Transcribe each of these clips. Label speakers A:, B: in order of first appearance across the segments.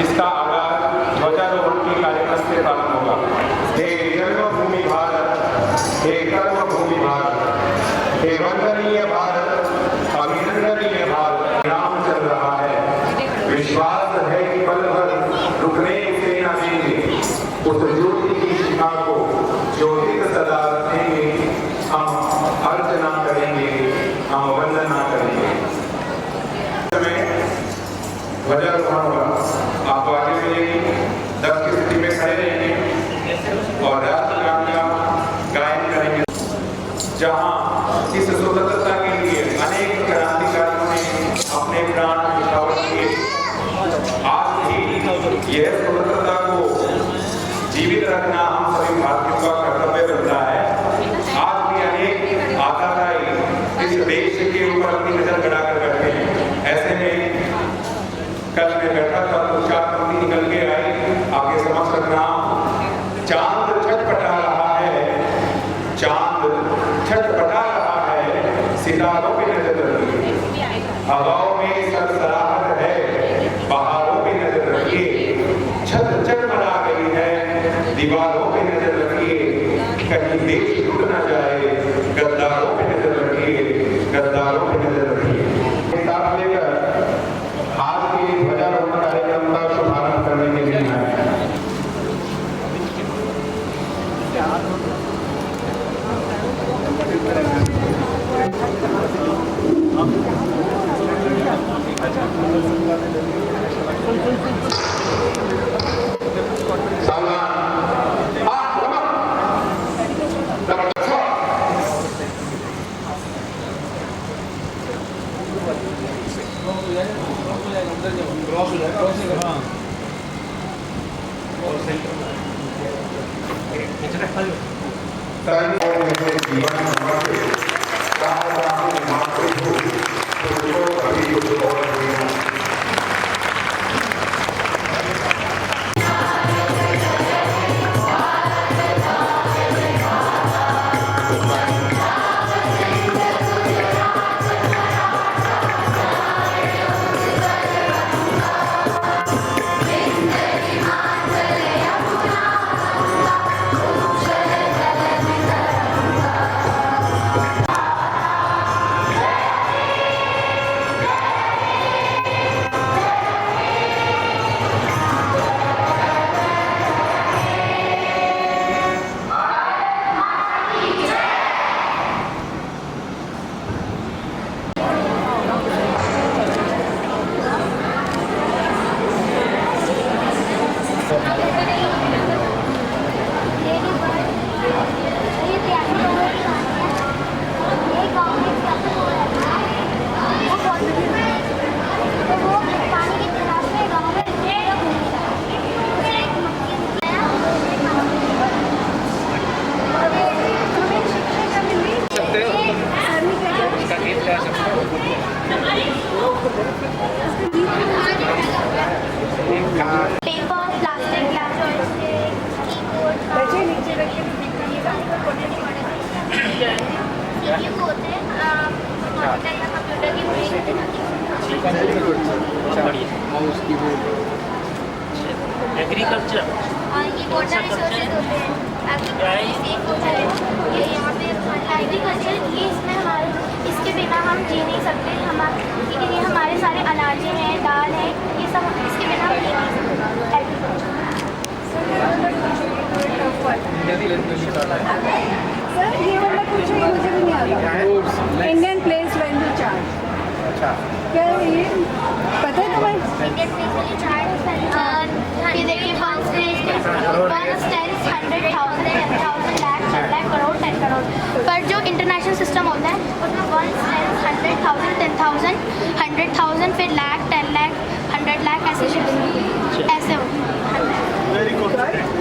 A: जिसका आगाज ध्वजारोहण के कार्यक्रम से प्रारंभ होगा। हे जन्मभूमि भारत, हे कर्मभूमि भारत, हे वंदनीय भारत, अभिनंदनीय भारत राम चल रहा है। विश्वास है कि पल भर रुकने से न देंगे, उस ज्योति की शिखा को ज्योतित सदा रखेंगे। हम अर्चना करेंगे, हम वंदना करेंगे। ध्वजारोहण होगा, आप आगे मिलेंगे, 10 की स्थिति में खड़े रहेंगे और राष्ट्रगान का गायन करेंगे। जहां इस स्वतंत्रता के लिए अनेक क्रांतिकारियों ने अपने प्राण न्यौछावर किए, आज भी यह स्वतंत्रता को जीवित रखना हम सभी भारतीयों का कर्तव्य बनता है। आज भी अनेक आताताई इस देश के ऊपर अपनी नजर गड़ाकर बैठे हैं। ऐसे में कल मैं बैठा था तो 4 पंक्ति निकल के आई आपके समक्ष रखना। चांद छटपटा रहा है, चांद छटपटा रहा है, सितारों पे नजर रखिए। हवाओं में सरसराहट है, बहारों पे नजर रखिए। छत चटमरा गई है, दीवारों पे नजर रखिए। कहीं देश टूट न जाए, गद्दारों पे नजर रखिए, गद्दारों पे नजर रखिए। साथ लेकर आज के ध्वजारोहण कार्यक्रम का शुभारंभ करने के लिए आए हैं।
B: एग्रीकल्चर ये वाटर रिसोर्सेज होते हैं, सेफ हो जाए। ये यहाँ पे एग्रीकल्चर ये इसमें हमारे इसके बिना हम जी नहीं सकते। क्योंकि ये हमारे सारे अनाजें हैं, दाल है, ये सब इसके बिना हम जी नहीं सकते।
C: सर ये वाला कुछ मुझे भी नहीं आता। इंडियन प्लेस वैल्यू चार्ज क्या ये पता है तुम्हें?
B: इंडियन प्लेस वैल्यू चार्ज ये देखिए 1 stands 100,000, 10,000, लाख, 10 लाख, करोड़, 10 करोड़। पर जो इंटरनेशनल सिस्टम होता है उसमें 1 stands 100,000, 10,000, 100,000, फिर लाख, 10 लाख, 100 लाख ऐसे ऐसे होते हैं।
C: Very good, very good.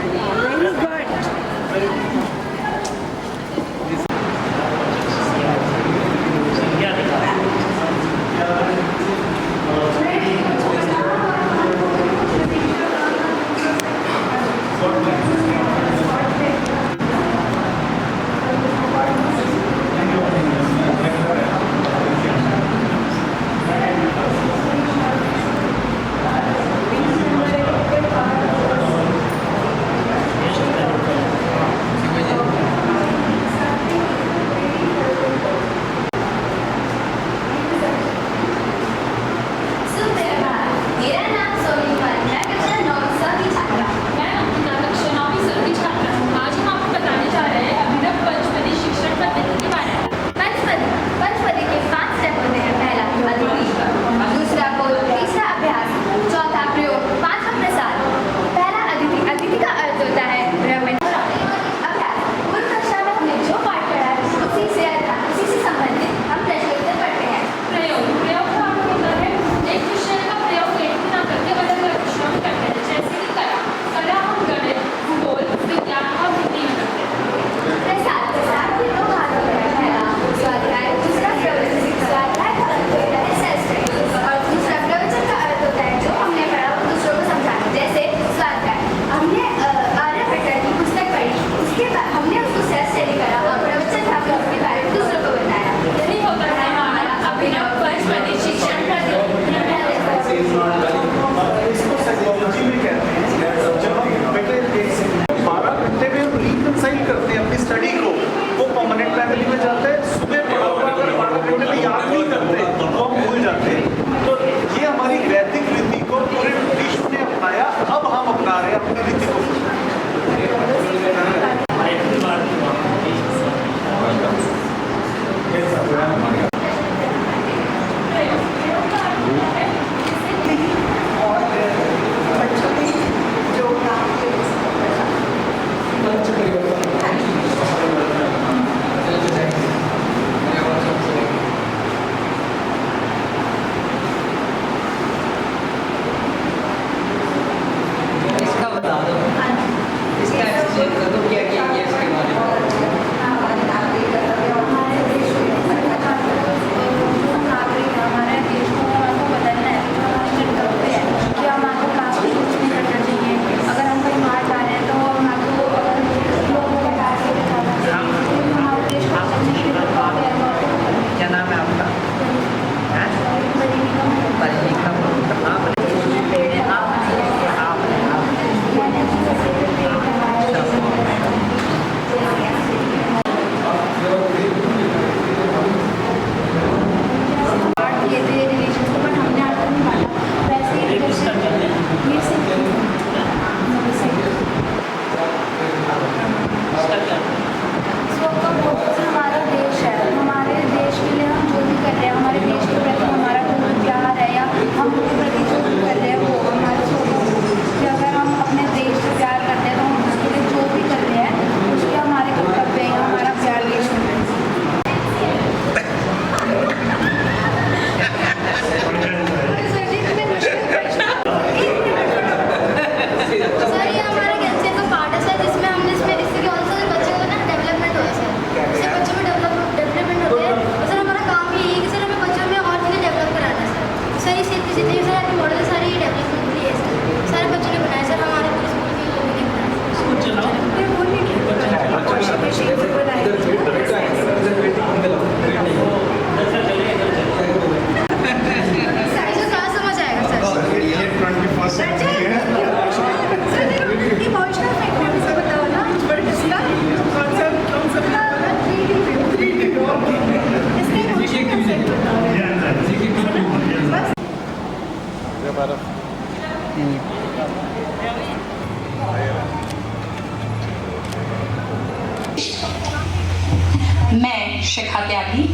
D: Tyagi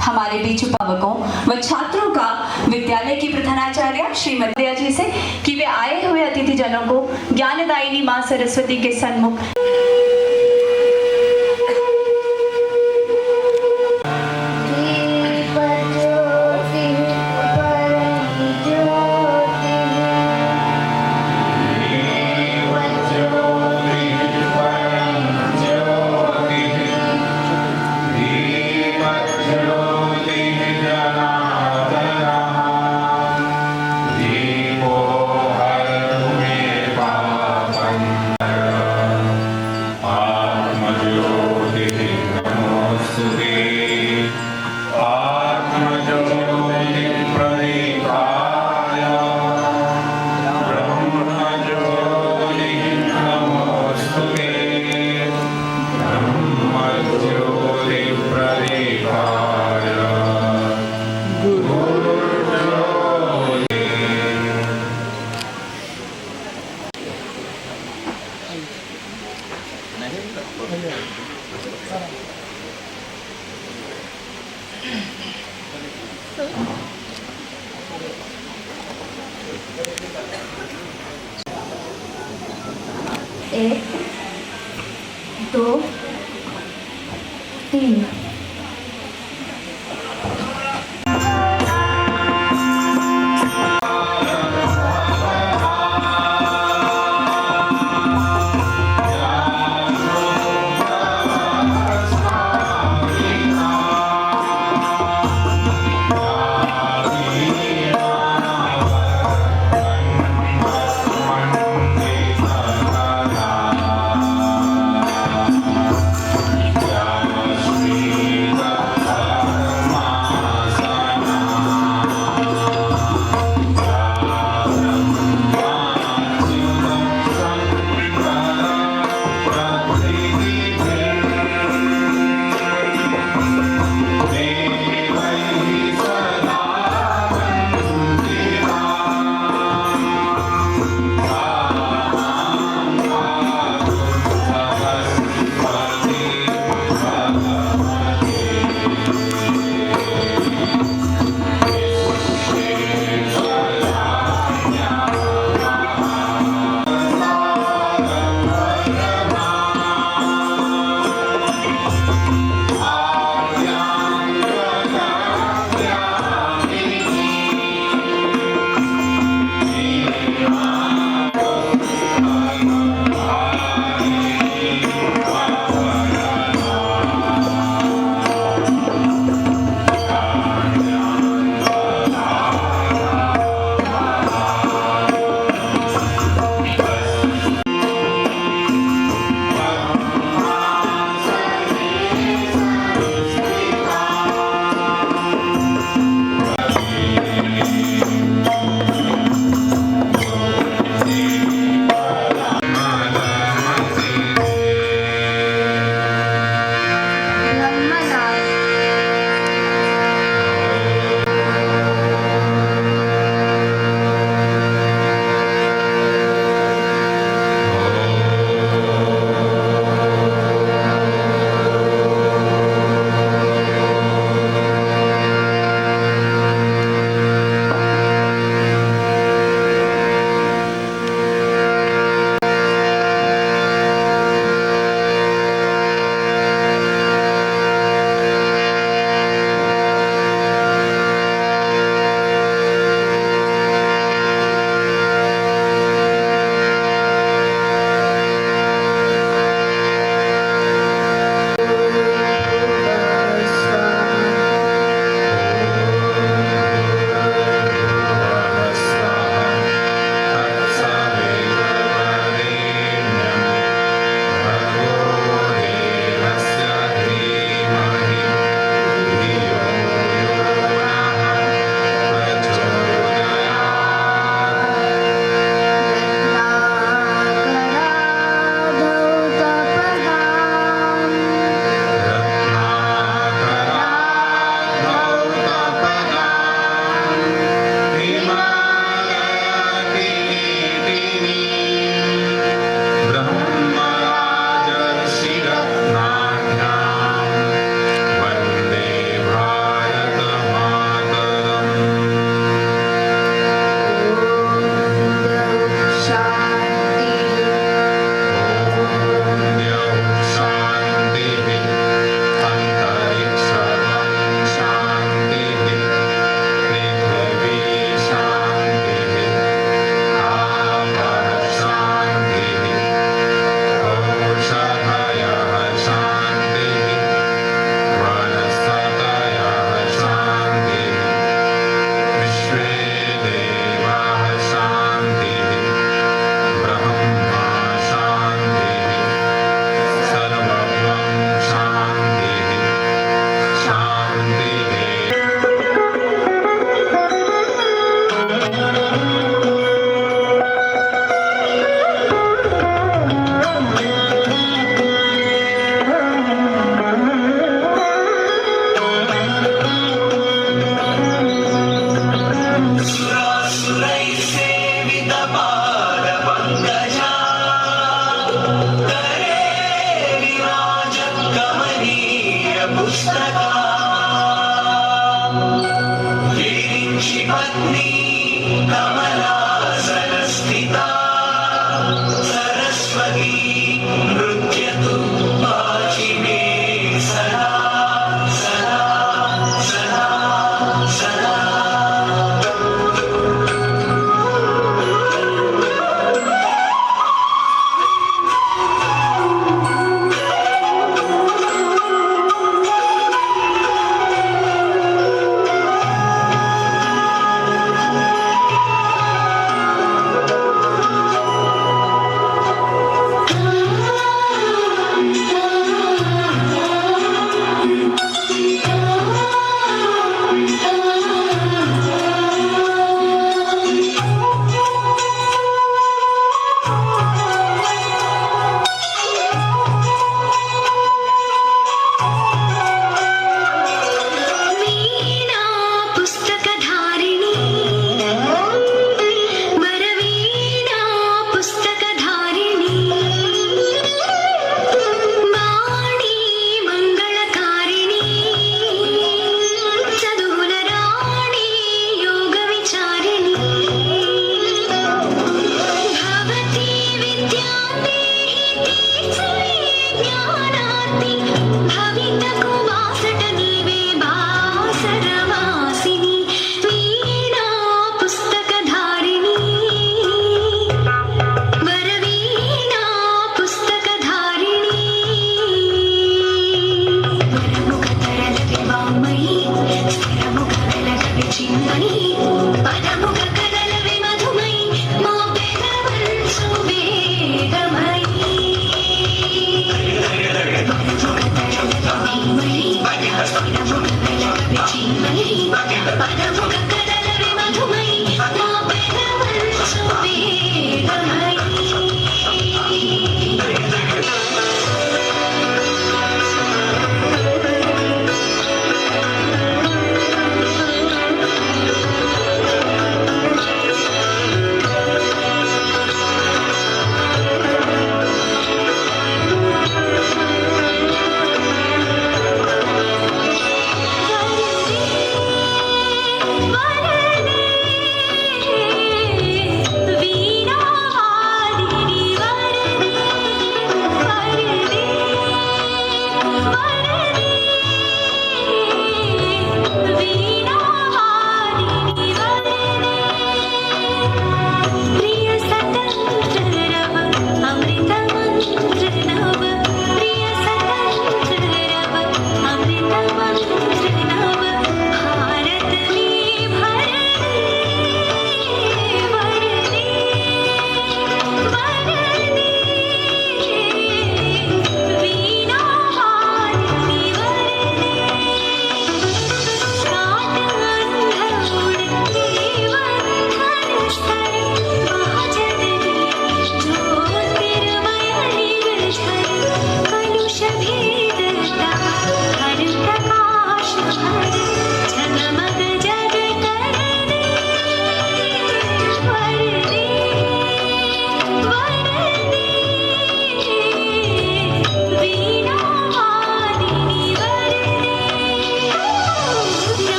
D: हमारे बीच अभिभावकों व छात्रों का विद्यालय की प्रधानाचार्य श्रीमती जी से कि वे आए हुए अतिथिजनों को ज्ञानदायिनी मां सरस्वती के सन्मुख एक, दो, तीन।
A: Sri
E: पंकजा करे विराज कमनीय पुस्तका विरिञ्चि पत्नी कमलासनस्थिता सरस्वती नृत्यतु वाचि मे सदा सदा सदा सदा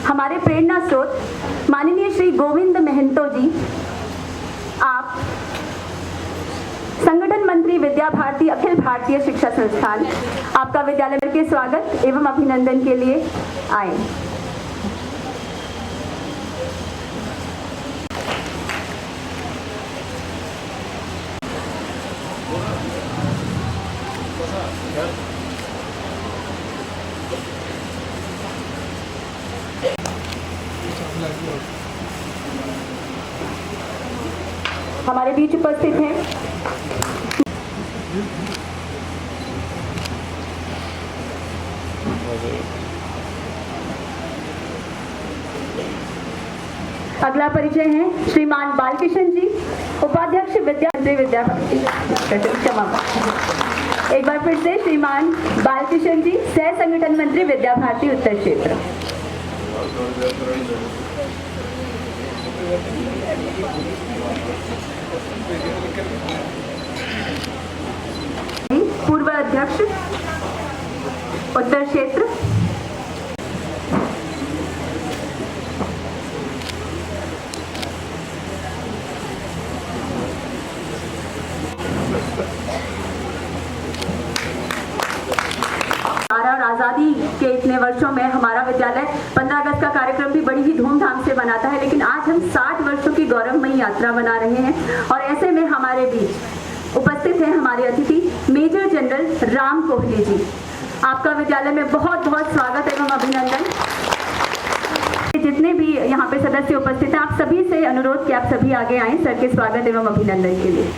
D: हमारे प्रेरणा स्रोत माननीय श्री गोविंद महंतो जी, आप संगठन मंत्री श्री विद्या भारती अखिल भारतीय शिक्षा संस्थान आपका विद्यालय के स्वागत एवं अभिनंदन के लिए आए। हमारे बीच उपस्थित हैं अगला परिचय है श्रीमान बालकिशन जी, उपाध्यक्ष विद्या भारती। क्षमा, एक बार फिर से श्रीमान बालकिशन जी, सह संगठन मंत्री विद्या भारती उत्तर क्षेत्र। पूर्व अध्यक्ष उत्तर क्षेत्र। और आज़ादी के इतने वर्षों में हमारा विद्यालय 15 अगस्त का कार्यक्रम भी बड़ी ही धूमधाम से मनाता है, लेकिन आज हम 60 वर्षों की गौरवमयी यात्रा मना रहे हैं और ऐसे में हमारे बीच उपस्थित हैं हमारे अतिथि मेजर जनरल राम कोहली जी। आपका विद्यालय में बहुत बहुत स्वागत एवं अभिनंदन। जितने भी यहाँ पे सदस्य उपस्थित हैं, आप सभी से अनुरोध कि आप सभी आगे आएं सर के स्वागत एवं अभिनंदन के लिए।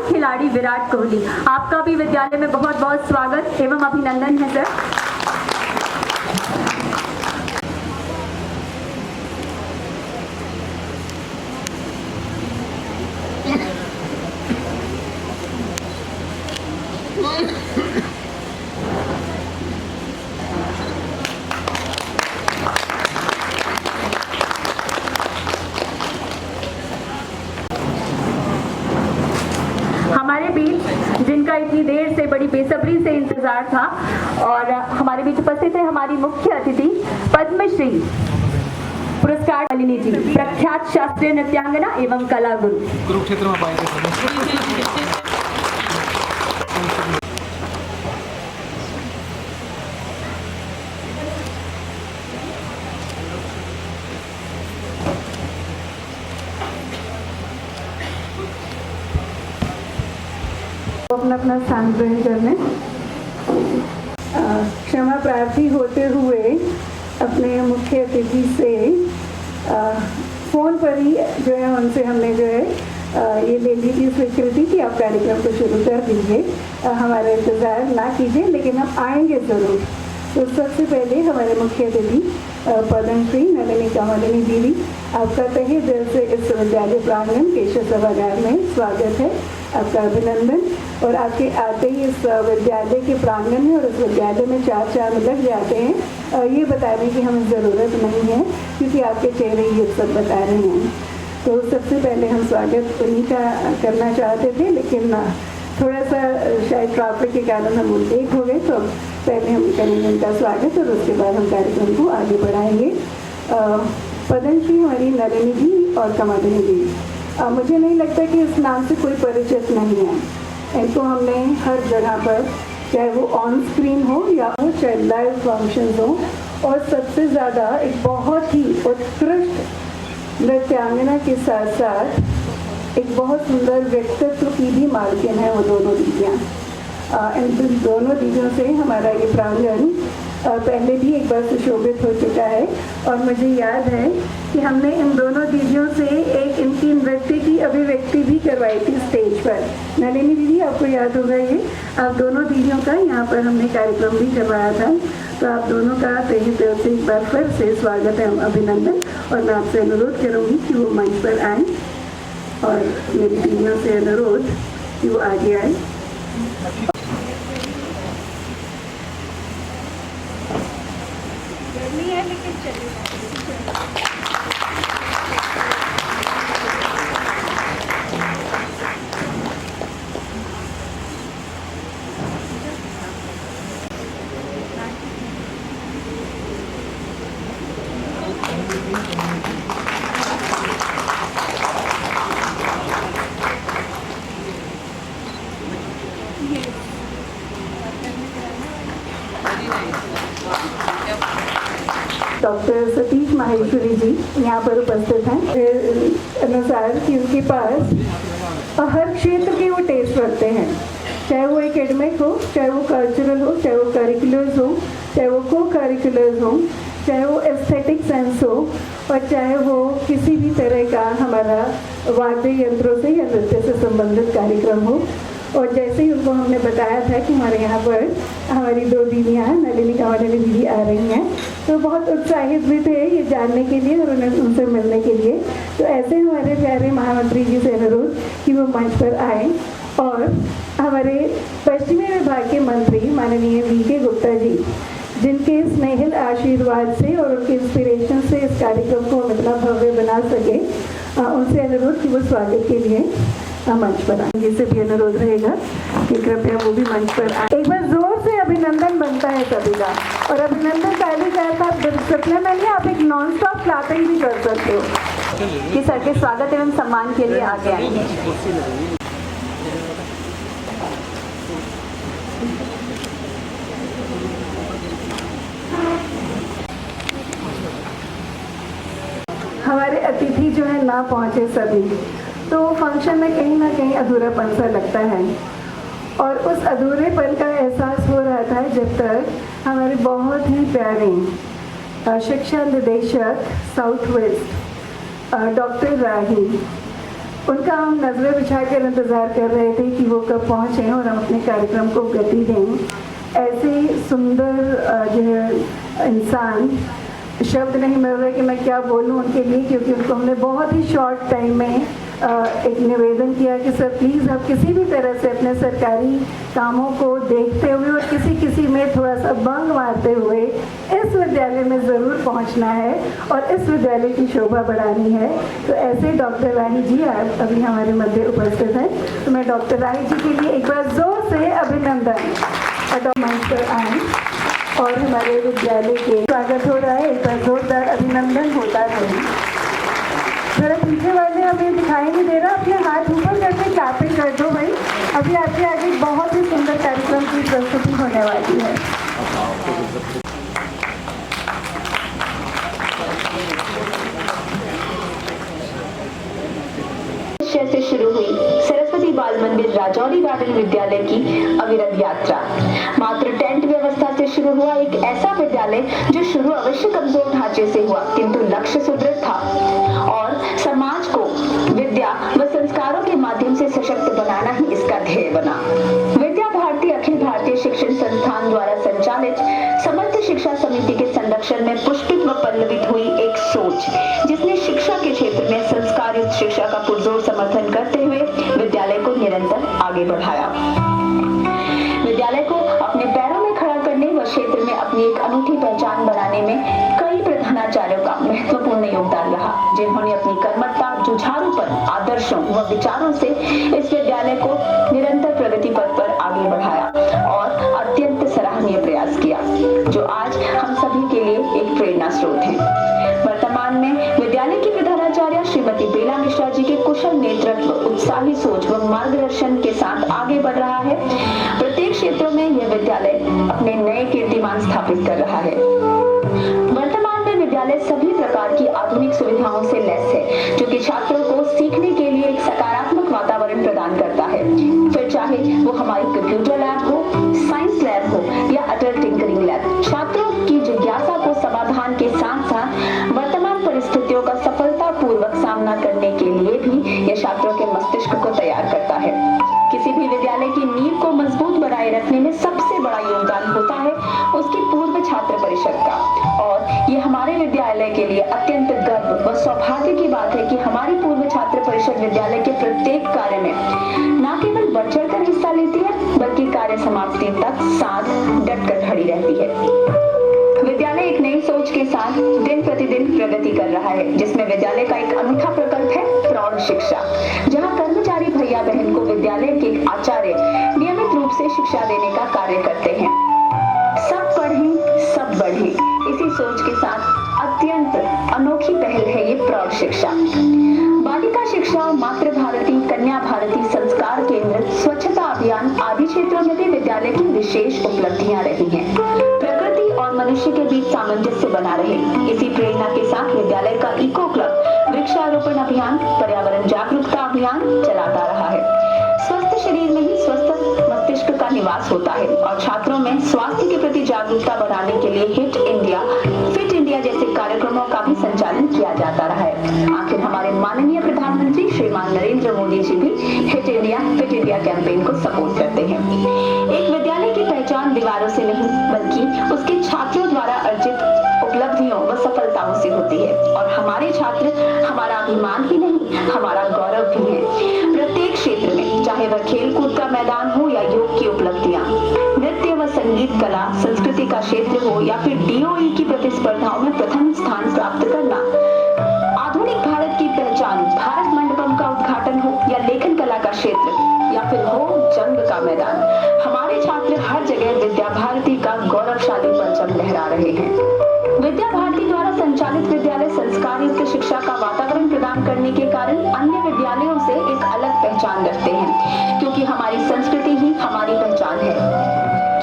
D: खिलाड़ी विराट कोहली, आपका भी विद्यालय में बहुत बहुत स्वागत एवं अभिनंदन है सर। हमारे बीच जिनका इतनी देर से बड़ी बेसब्री से इंतजार था और हमारे बीच उपस्थित है हमारी मुख्य अतिथि पद्मश्री पुरस्कार मालिनी जी, प्रख्यात शास्त्रीय नृत्यांगना एवं कला गुरु।
F: कुरुक्षेत्र में पाए
C: अपना स्थान ग्रहण करने क्षमा प्रार्थी होते हुए अपने मुख्य अतिथि से फ़ोन पर ही जो है उनसे हमने जो है ये ले ली थी स्वीकृति कि आप कार्यक्रम को शुरू कर दीजिए, हमारा इंतज़ार ना कीजिए, लेकिन हम आएंगे ज़रूर। तो सबसे पहले हमारे मुख्य अतिथि पद्मश्री नलिनी कमलिनी दीदी, आपका तहे दिल से इस विद्यालय प्रांगण केशव सभागार में स्वागत है, आपका अभिनंदन। और आपके आते ही इस विद्यालय के प्रांगण में और इस विद्यालय में चार चांद लग जाते हैं, ये बताने की हमें ज़रूरत नहीं है क्योंकि आपके चेहरे ये सब बता रहे हैं। तो सबसे पहले हम स्वागत उन्हीं का करना चाहते थे, लेकिन थोड़ा सा शायद ट्रैफिक के कारण हम लेट हो गए, तो पहले हम करेंगे उनका स्वागत और उसके बाद हम कार्यक्रम को आगे बढ़ाएंगे। पद्मश्री हमारी नलिनी जी और कमलिनी जी, मुझे नहीं लगता कि इस नाम से कोई परिचित नहीं है। इनको हमने हर जगह पर, चाहे वो ऑन स्क्रीन हो या वो चाहे लाइव फंक्शंस हो, और सबसे ज़्यादा एक बहुत ही उत्कृष्ट नृत्यांगना के साथ साथ एक बहुत सुंदर व्यक्तित्व की भी मालकिन है वो दोनों दीदियाँ। इन दोनों दीदियों से हमारा ये प्रांगण पहले भी एक बार सुशोभित हो चुका है और मुझे याद है कि हमने इन दोनों दीदियों से एक इनकी नृत्य की अभिव्यक्ति भी करवाई थी स्टेज पर। नलिनी दीदी, आपको याद होगा ये, आप दोनों दीदियों का यहाँ पर हमने कार्यक्रम भी करवाया था। तो आप दोनों का तहे दिल से एक बार फिर से स्वागत है, अभिनंदन। और मैं आपसे अनुरोध करूँगी कि वो मंच पर आएँ और मेरी दीदियों से अनुरोध कि वो आगे आए। गर्मी है लेकिन चलेगा। डॉक्टर सतीश माहेश्वरी जी यहाँ पर उपस्थित हैं। अनुसार कि उनके पास हर क्षेत्र के वो टेस्ट रखते हैं, चाहे वो एकेडमिक हो, चाहे वो कल्चरल हो, चाहे वो करिकुलर्स हो, चाहे वो को करिकुलर्स हो, चाहे वो एस्थेटिक सेंस हो, और चाहे वो किसी भी तरह का हमारा वाद्य यंत्रों से या नृत्य से संबंधित कार्यक्रम हो। और जैसे ही उनको हमने बताया था कि हमारे यहाँ पर हमारी 2 दीदियाँ नलिनी कांवड़े दीदी आ रही हैं, तो बहुत उत्साहित भी थे ये जानने के लिए और उन्हें उनसे मिलने के लिए। तो ऐसे हमारे प्यारे महामंत्री जी से अनुरोध कि वो मंच पर आए और हमारे पश्चिमी विभाग के मंत्री माननीय VK गुप्ता जी, जिनके स्नेहिल आशीर्वाद से और उनके इंस्पिरेशन से इस कार्यक्रम को हम इतना भव्य बना सके, उनसे अनुरोध कि वो स्वागत के लिए मंच पर आएंगे। से भी अनुरोध रहेगा कि कृपया वो भी मंच पर आए। एक बार जोर से अभिनंदन बनता है सभी का, और अभिनंदन ताली का सप्लीमेंट आप एक नॉन स्टॉप क्लैपिंग भी कर सकते हो
D: कि सर के स्वागत एवं सम्मान के लिए आगे आएंगे।
C: हमारे अतिथि जो है ना पहुंचे सभी, तो फंक्शन में कहीं ना कहीं अधूरापन सा लगता है, और उस अधूरेपन का एहसास हो रहा था जब तक हमारे बहुत ही प्यारे शिक्षा निदेशक साउथ वेस्ट डॉक्टर राही, उनका हम नज़रें बिछा कर इंतज़ार कर रहे थे कि वो कब पहुँचें और हम अपने कार्यक्रम को गति दें। ऐसे सुंदर जो है इंसान, शब्द नहीं मिल रहे कि मैं क्या बोलूं उनके लिए, क्योंकि उनको हमने बहुत ही शॉर्ट टाइम में एक निवेदन किया कि सर प्लीज़ आप किसी भी तरह से अपने सरकारी कामों को देखते हुए और किसी में थोड़ा सा बंग मारते हुए इस विद्यालय में ज़रूर पहुंचना है और इस विद्यालय की शोभा बढ़ानी है। तो ऐसे डॉक्टर राही जी आप अभी हमारे मध्य उपस्थित हैं, तो मैं डॉक्टर राही जी के लिए एक बार ज़ोर से अभिनंदन और मंच पर आए और हमारे विद्यालय के स्वागत हो रहा है। एक बार जोरदार अभिनंदन होता है। जरा पीछे वाले हमें दिखाई नहीं दे रहा, अपने हाथ ऊपर करके क्लैपिंग कर दो भाई। अभी आपके आगे बहुत ही सुंदर कार्यक्रम की प्रस्तुति होने वाली है।
G: से शुरू हुई सरस्वती बाल मंदिर राजौरी गार्डन विद्यालय की अविरत यात्रा। मात्र टेंट व्यवस्था से शुरू हुआ एक ऐसा विद्यालय जो शुरू अवश्य कमजोर ढांचे से हुआ, किंतु लक्ष्य सुदृढ़ था और समाज को विद्या व संस्कारों के माध्यम से सशक्त बनाना ही इसका ध्येय बना। विद्या भारती अखिल भारतीय शिक्षण संस्थान द्वारा संचालित समर्थ शिक्षा समिति के संरक्षण में पुष्पित व पल्लवित हुई एक सोच, जिसने शिक्षा के क्षेत्र में संस्कारयुक्त शिक्षा का पुरजोर समर्थन करते हुए विद्यालय को निरंतर आगे बढ़ाया। विद्यालय को अपने पैरों में खड़ा करने व क्षेत्र में अपनी एक अनूठी पहचान बनाने में कई प्रधानाचार्यों का महत्वपूर्ण योगदान रहा, जिन्होंने अपनी कर्मठता, जुझारूपन, आदर्शों व विचारों से इस विद्यालय को निरंतर प्रगति पथ पर आगे बढ़ाया और अत्यंत सराहनीय प्रयास किया, जो आज हम सभी के लिए एक प्रेरणा स्रोत है। वर्तमान में विद्यालय की प्रधानाचार्य श्रीमती बेला मिश्रा जी के कुशल नेतृत्व, उत्साही सोच व मार्गदर्शन के साथ आगे बढ़ रहा है। प्रत्येक क्षेत्रों में यह विद्यालय अपने नए कीर्तिमान स्थापित कर रहा है। वर्तमान में विद्यालय सभी प्रकार की आधुनिक सुविधाओं से लैस है, जो कि छात्रों को सीखने के लिए एक सकारात्मक वातावरण प्रदान करता है। फिर चाहे वो हमारी कंप्यूटर लैब हो, साइंस लैब हो या अटल टिंकरिंग लैब, छात्रों की जिज्ञासा को समाधान के साथ साथ वर्तमान परिस्थितियों का सफलतापूर्वक सामना करने के लिए भी यह छात्रों के मस्तिष्क को तैयार करता है। किसी भी विद्यालय की नींव को मजबूत बनाए रखने में सबसे बड़ा योगदान होता है उसकी पूर्व छात्र परिषद का, और ये हमारे विद्यालय के लिए अत्यंत गर्व व सौभाग्य की बात है कि हमारी पूर्व छात्र परिषद विद्यालय के प्रत्येक कार्य में न केवल बढ़ चढ़कर हिस्सा लेती है बल्कि कार्य समाप्ति तक साथ डटकर खड़ी रहती है। विद्यालय एक नई सोच के साथ दिन प्रतिदिन प्रगति कर रहा है, जिसमें विद्यालय का एक अनूठा प्रकल्प है प्रौढ़ शिक्षा, जहां कर्मचारी भैया बहन को विद्यालय के आचार्य नियमित रूप से शिक्षा देने का कार्य करते हैं। सब पढ़ें सब बढ़ें, इसी सोच के साथ अत्यंत अनोखी पहल है ये प्रौढ़ शिक्षा। बालिका शिक्षा, मातृ भारती, कन्या भारती, संस्कार केंद्र, स्वच्छता अभियान आदि क्षेत्रों में भी विद्यालय की विशेष उपलब्धियां रही हैं। प्रकृति और मनुष्य के बीच सामंजस्य बना रहे, इसी प्रेरणा के साथ विद्यालय का इको क्लब वृक्षारोपण अभियान, पर्यावरण जागरूकता अभियान चलाता रहा है। स्वस्थ शरीर में ही स्वस्थ मस्तिष्क का निवास होता है और छात्रों में स्वास्थ्य के प्रति जागरूकता बढ़ाने के लिए हिट इंडिया, फिट इंडिया जैसे कार्यक्रमों का भी संचालन किया जाता रहा है। आखिर हमारे माननीय प्रधानमंत्री श्रीमान नरेंद्र मोदी जी भी hit India, fit India campaign को सपोर्ट करते हैं। एक विद्यालय की पहचान दीवारों से नहीं बल्कि उसके छात्रों द्वारा अर्जित उपलब्धियों व सफलताओं से होती है और हमारे छात्र हमारा अभिमान ही नहीं, हमारा गौरव भी है। प्रत्येक क्षेत्र में, चाहे वह खेल कूद का मैदान हो या योग की उपलब्धियां, नृत्य व संगीत कला संस्कृति का क्षेत्र हो या फिर DOE की प्रतिस्पर्धाओं में प्रथम स्थान प्राप्त करना, आधुनिक भारत की पहचान भारत मंडपम का उद्घाटन हो या लेखन कला का क्षेत्र या फिर हो जंग का मैदान, हमारे छात्र हर जगह विद्या भारती का गौरवशाली परचम लहरा रहे हैं। विद्या भारती द्वारा संचालित विद्यालय संस्कार युक्त शिक्षा का वातावरण प्रदान करने के कारण अन्य विद्यालयों से एक अलग पहचान रखते हैं, क्योंकि हमारी संस्कृति ही हमारी पहचान है।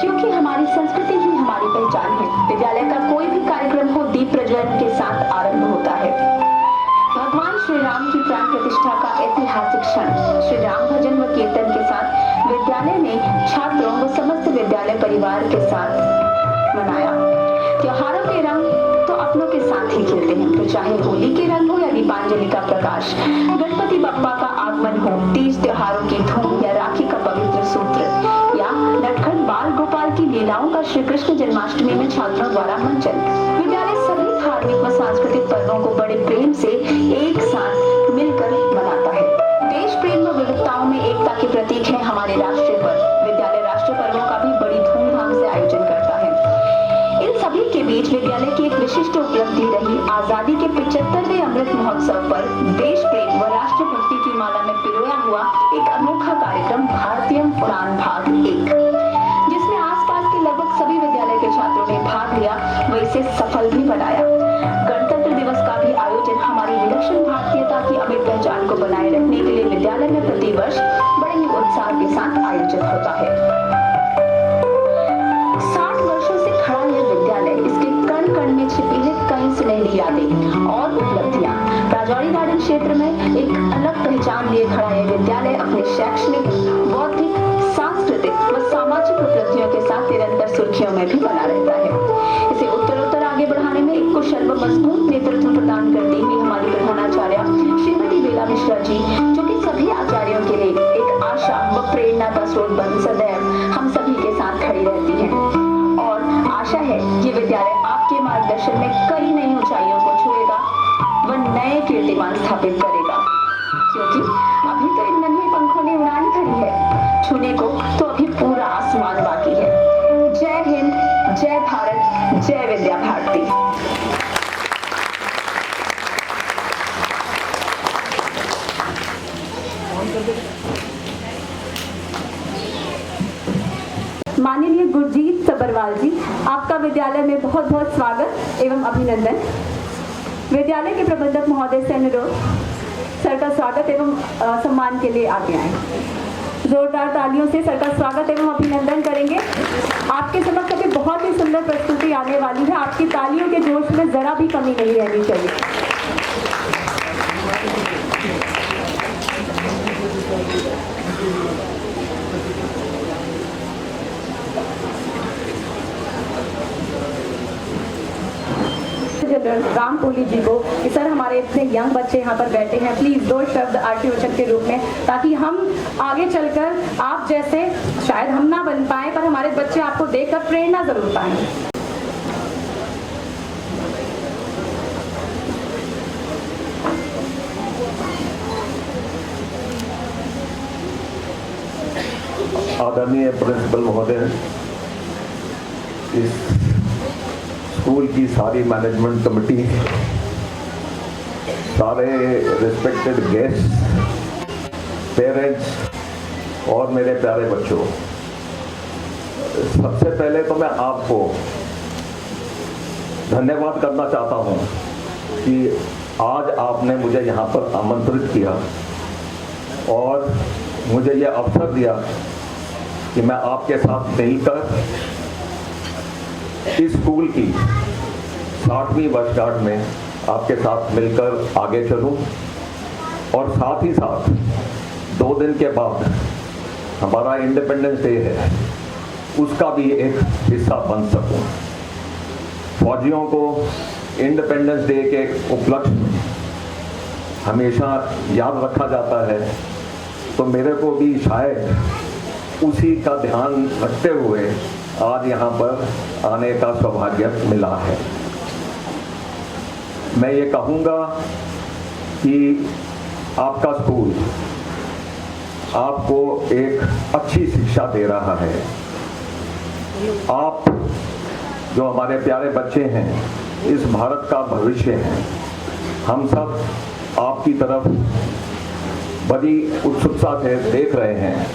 G: क्योंकि हमारी संस्कृति ही हमारी पहचान है। विद्यालय का कोई भी कार्यक्रम हो दीप प्रज्वलन के साथ आरंभ होता है। भगवान श्री राम की प्राण प्रतिष्ठा का ऐतिहासिक क्षण श्री राम भजन व कीर्तन के साथ विद्यालय ने छात्रों व समस्त विद्यालय परिवार के साथ मनाया। त्योहारों के रंग तो अपनों के साथ ही खेलते हैं, तो चाहे होली के रंग हो या दीपांजलि का प्रकाश, गणपति बप्पा का आगमन हो, तीज त्योहारों की धूम या राखी का पवित्र सूत्र या नटखट बाल गोपाल की लीलाओं का श्री कृष्ण जन्माष्टमी में छात्रों द्वारा मंचन। विद्यालय सभी धार्मिक व सांस्कृतिक पर्वों को बड़े प्रेम से एक साथ मिलकर मनाता है। देश प्रेम व विविधताओं में एकता के प्रतीक है हमारे राष्ट्रीय पर्व। विद्यालय राष्ट्रीय पर्वों का भी बड़ी धूमधाम से आयोजन करता है। इन सभी के बीच विद्यालय की एक विशिष्ट उपलब्धि रही आजादी के 75वें अमृत महोत्सव पर देश प्रेम व राष्ट्र भक्ति की माला में पिरोया हुआ एक अनोखा कार्यक्रम भारतीय उड़ान भाग 1, जिसमें आसपास के लगभग सभी विद्यालय के छात्रों ने भाग लिया व इसे सफल भी बनाया। गणतंत्र दिवस का भी आयोजन हमारी विलक्षण भारतीयता की अमिट पहचान को बनाए रखने के लिए विद्यालय में प्रतिवर्ष बड़े ही उत्साह के साथ आयोजित होता है। 60 वर्षों से खड़ा यह विद्यालय, इसके कण कण में छिपी है कई सुनहरी यादें और उपलब्धियां। राजौरी गार्डन क्षेत्र में एक अलग पहचान लिए खड़ा यह विद्यालय अपने शैक्षणिक, बौद्धिक, सांस्कृतिक व सामाजिक उपलब्धियों के साथ निरंतर सुर्खियों में भी बना रहता है। इसे उत्तरोत्तर आगे बढ़ाने में एक कुशल व मजबूत नेतृत्व प्रदान करती हुई हमारी प्रधानाचार्य श्रीमती बेला मिश्रा जी, जो कि सभी आचार्यों के लिए एक आशा व प्रेरणा का स्रोत बन सदैव हम सभी के साथ खड़ी रहती हैं। और आशा है ये विद्यालय आपके मार्गदर्शन में कई नई ऊंचाइयों को छुएगा व नए कीर्तिमान स्थापित करेगा, क्योंकि अभी तो इन नन्हे पंखों ने उड़ान भरी है, छूने को तो अभी पूरा आसमान बाकी है। जय हिंद, जय भारत, जय विद्या भारती।
D: माननीय गुरजीत सबरवाल जी, आपका विद्यालय में बहुत बहुत स्वागत एवं अभिनंदन। विद्यालय के प्रबंधक महोदय से अनुरोध सर का स्वागत एवं सम्मान के लिए आगे आए। जोरदार तालियों से सर का स्वागत एवं अभिनंदन करेंगे। आपके समक्ष अभी बहुत ही सुंदर प्रस्तुति आने वाली है। आपकी तालियों के जोश में जरा भी कमी नहीं रहनी चाहिए। राम कोहली जी को कि सर हमारे इतने यंग बच्चे यहाँ पर बैठे हैं, प्लीज 2 शब्द आशीर्वचन के रूप में, ताकि हम आगे चलकर आप जैसे, शायद हम ना बन पाए पर हमारे बच्चे आपको देखकर प्रेरणा जरूर पाएं।
H: आदरणीय प्रिंसिपल महोदय, इस स्कूल की सारी मैनेजमेंट कमेटी, सारे रिस्पेक्टेड गेस्ट, पेरेंट्स और मेरे प्यारे बच्चों, सबसे पहले तो मैं आपको धन्यवाद करना चाहता हूं कि आज आपने मुझे यहां पर आमंत्रित किया और मुझे यह अवसर दिया कि मैं आपके साथ मिलकर इस स्कूल की 60वीं वर्षगांठ में आपके साथ मिलकर आगे चलूं और साथ ही साथ 2 दिन के बाद हमारा इंडिपेंडेंस डे है, उसका भी एक हिस्सा बन सकूं। फौजियों को इंडिपेंडेंस डे के उपलक्ष्य में हमेशा याद रखा जाता है, तो मेरे को भी शायद उसी का ध्यान रखते हुए आज यहाँ पर आने का सौभाग्य मिला है। मैं ये कहूँगा कि आपका स्कूल आपको एक अच्छी शिक्षा दे रहा है। आप जो हमारे प्यारे बच्चे हैं, इस भारत का भविष्य हैं। हम सब आपकी तरफ बड़ी उत्सुकता से देख रहे हैं।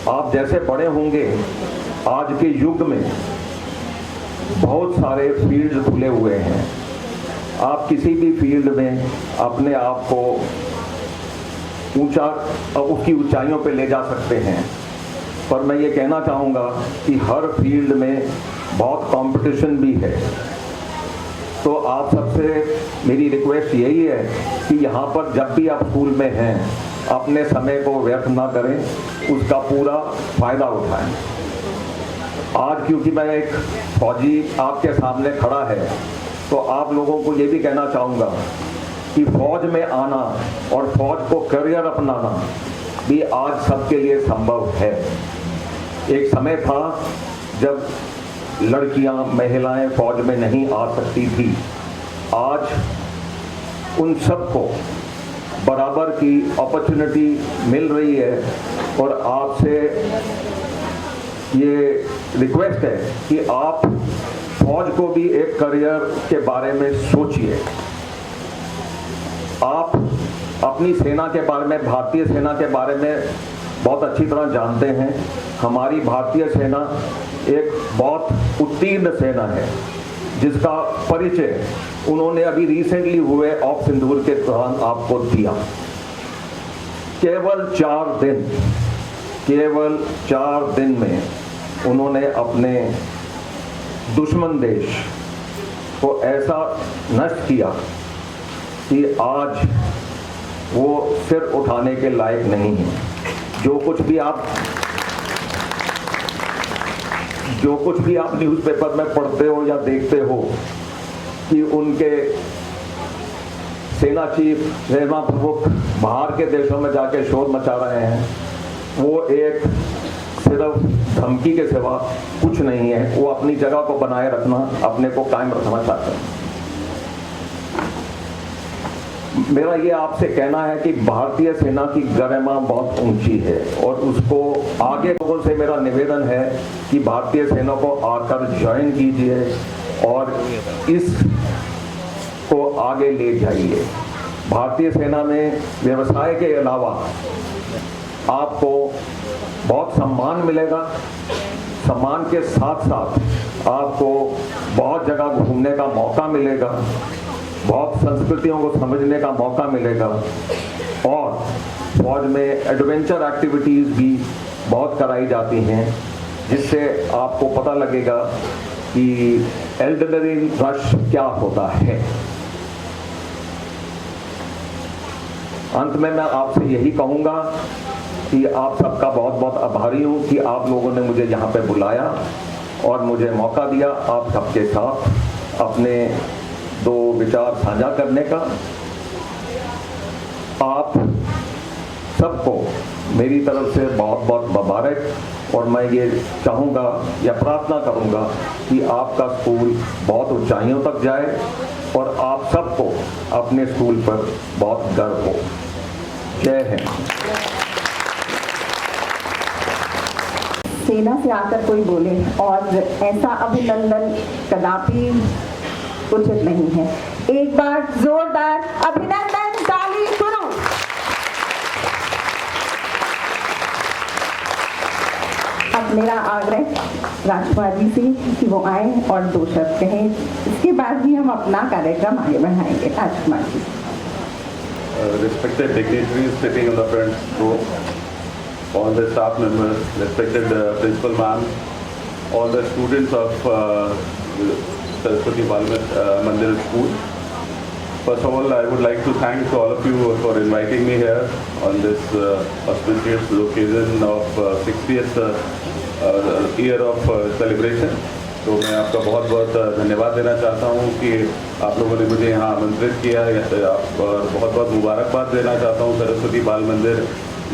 H: आप जैसे बड़े होंगे, आज के युग में बहुत सारे फील्ड खुले हुए हैं। आप किसी भी फील्ड में अपने आप को उसकी ऊंचाइयों पे ले जा सकते हैं, पर मैं ये कहना चाहूँगा कि हर फील्ड में बहुत कंपटीशन भी है। तो आप सबसे मेरी रिक्वेस्ट यही है कि यहाँ पर जब भी आप स्कूल में हैं, अपने समय को व्यर्थ ना करें, उसका पूरा फायदा उठाएं। आज क्योंकि मैं एक फौजी आपके सामने खड़ा है, तो आप लोगों को ये भी कहना चाहूँगा कि फौज में आना और फौज को करियर अपनाना भी आज सबके लिए संभव है। एक समय था जब लड़कियां, महिलाएं फौज में नहीं आ सकती थी। आज उन सबको बराबर की अपॉर्चुनिटी मिल रही है और आपसे ये रिक्वेस्ट है कि आप फौज को भी एक करियर के बारे में सोचिए। आप अपनी सेना के बारे में, भारतीय सेना के बारे में बहुत अच्छी तरह जानते हैं। हमारी भारतीय सेना एक बहुत उत्तीर्ण सेना है, जिसका परिचय उन्होंने अभी रिसेंटली हुए ऑफ सिंदूर के दौरान आपको दिया। केवल 4 दिन में उन्होंने अपने दुश्मन देश को ऐसा नष्ट किया कि आज वो सिर उठाने के लायक नहीं है। जो कुछ भी आप न्यूज़पेपर में पढ़ते हो या देखते हो कि उनके सेना चीफ, सेना प्रमुख बाहर के देशों में जाके शोर मचा रहे हैं, वो एक सिर्फ धमकी के सिवा कुछ नहीं है। वो अपनी जगह को बनाए रखना, अपने को कायम रखना चाहते हैं। मेरा ये आपसे कहना है कि भारतीय सेना की गरिमा बहुत ऊंची है और उसको आगे लोगों से मेरा निवेदन है कि भारतीय सेना को आकर ज्वाइन कीजिए और इस को आगे ले जाइए। भारतीय सेना में व्यवसाय के अलावा आपको बहुत सम्मान मिलेगा। सम्मान के साथ साथ आपको बहुत जगह घूमने का मौका मिलेगा, बहुत संस्कृतियों को समझने का मौका मिलेगा और फौज में एडवेंचर एक्टिविटीज़ भी बहुत कराई जाती हैं, जिससे आपको पता लगेगा कि एड्रेनलिन रश क्या होता है। अंत में मैं आपसे यही कहूँगा कि आप सबका बहुत बहुत आभारी हूँ कि आप लोगों ने मुझे यहाँ पे बुलाया और मुझे मौका दिया आप सबके साथ अपने 2 विचार साझा करने का। आप सबको मेरी तरफ से बहुत बहुत मुबारक और मैं ये चाहूँगा या प्रार्थना करूँगा कि आपका स्कूल बहुत ऊंचाइयों तक जाए और आप सबको अपने स्कूल पर बहुत गर्व हो। जय हिंद।
C: सेना से आकर कोई बोले और ऐसा अभिनंदन कदापि उचित नहीं है। एक बार जोरदार अभिनंदन ताली सुनो। अब मेरा आग्रह राजकुमार जी से कि वो आए और 2 शब्द कहें, इसके बाद ही हम अपना कार्यक्रम आगे बढ़ाएंगे। Rajkumar ji.
I: Respected dignitaries sitting on the front row, all the staff members, respected principal ma'am, all the students of Saraswati Bal Mandir School. First of all, I would like to thank all of you for inviting me here on this auspicious occasion of 60th year of celebration. तो मैं आपका बहुत बहुत धन्यवाद देना चाहता हूँ कि आप लोगों ने मुझे यहाँ आमंत्रित किया और बहुत बहुत मुबारकबाद देना चाहता हूँ सरस्वती बाल मंदिर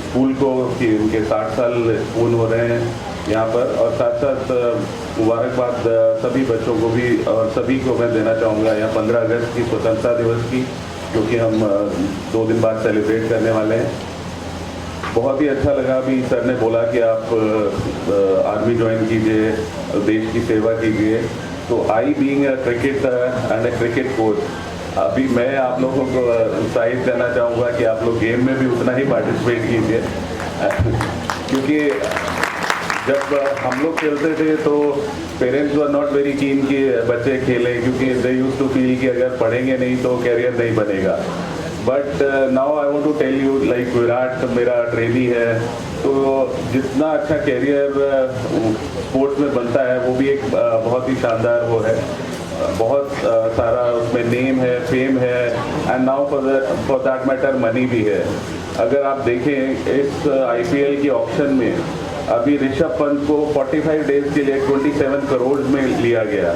I: स्कूल को कि उनके 60 साल पूर्ण हो रहे हैं यहाँ पर। और साथ साथ मुबारकबाद सभी बच्चों को भी और सभी को मैं देना चाहूँगा यहाँ 15 अगस्त की स्वतंत्रता दिवस की, जो कि हम 2 दिन बाद सेलिब्रेट करने वाले हैं। बहुत ही अच्छा लगा अभी सर ने बोला कि आप आर्मी ज्वाइन कीजिए, देश की सेवा कीजिए। तो I being a cricketer and a cricket coach, अभी मैं आप लोगों को उत्साहित करना चाहूँगा कि आप लोग गेम में भी उतना ही पार्टिसिपेट कीजिए क्योंकि जब हम लोग खेलते थे तो parents were not very keen कि बच्चे खेलें, क्योंकि दे यूज्ड टू फील कि अगर पढ़ेंगे नहीं तो कैरियर नहीं बनेगा। But now I want to tell you like Virat मेरा ट्रेनी है, तो जितना अच्छा कैरियर स्पोर्ट्स में बनता है वो भी एक बहुत ही शानदार वो है, बहुत सारा उसमें नेम है, फेम है and now for that matter money भी है। अगर आप देखें इस IPL की ऑक्शन में अभी ऋषभ पंत को 45 डेज के लिए 27 करोड़ में लिया गया,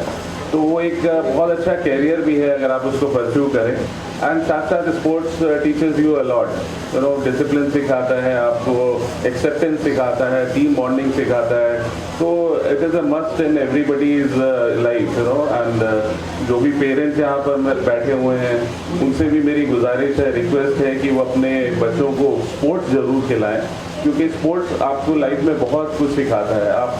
I: तो वो एक बहुत अच्छा कैरियर भी है अगर आप उसको परस्यू करें। एंड साथ साथ sports teachers you a lot, you know, discipline सिखाता है आपको, एक्सेप्टेंस सिखाता है, टीम बॉन्डिंग सिखाता है। तो it is a must in everybody's life, you know. And जो भी पेरेंट्स यहाँ पर बैठे हुए हैं उनसे भी मेरी गुजारिश है, रिक्वेस्ट है कि वो अपने बच्चों को स्पोर्ट्स ज़रूर खिलाएं, क्योंकि स्पोर्ट्स आपको लाइफ में बहुत कुछ सिखाता है। आप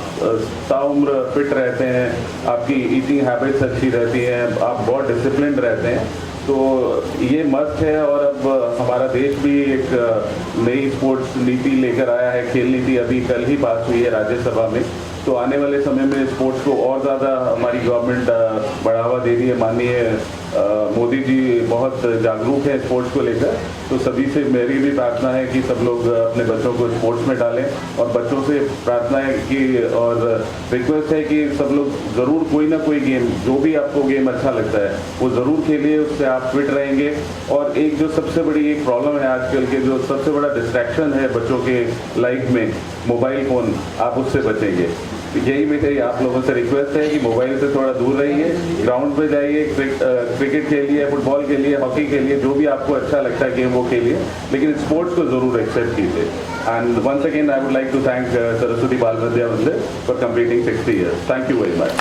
I: ताउम्र फिट रहते हैं, आपकी ईटिंग हैबिट्स अच्छी रहती हैं, आप बहुत डिसिप्लिन रहते हैं। तो ये मस्त है। और अब हमारा देश भी एक नई स्पोर्ट्स नीति लेकर आया है, खेल नीति अभी कल ही पास हुई है राज्यसभा में। तो आने वाले समय में स्पोर्ट्स को और ज़्यादा हमारी गवर्नमेंट बढ़ावा दे रही है। माननीय मोदी जी बहुत जागरूक हैं स्पोर्ट्स को लेकर। तो सभी से मेरी भी प्रार्थना है कि सब लोग अपने बच्चों को स्पोर्ट्स में डालें, और बच्चों से प्रार्थना है कि और रिक्वेस्ट है कि सब लोग ज़रूर कोई ना कोई गेम, जो भी आपको गेम अच्छा लगता है वो ज़रूर खेलिए, उससे आप फिट रहेंगे। और एक जो सबसे बड़ी एक प्रॉब्लम है आजकल के, जो सबसे बड़ा डिस्ट्रैक्शन है बच्चों के लाइफ में, मोबाइल फ़ोन, आप उससे बचेंगे। यही मेरी आप लोगों से रिक्वेस्ट है कि मोबाइल से थोड़ा दूर रहिए, ग्राउंड पे जाइए, क्रिकेट खेलिए, फुटबॉल खेलिए, हॉकी खेलिए, जो भी आपको अच्छा लगता है गेम वो खेलिए, लेकिन स्पोर्ट्स को जरूर एक्सेप्ट कीजिए। And once again I would like to thank Saraswati Bal Mandir for completing 60 years। Thank you very much.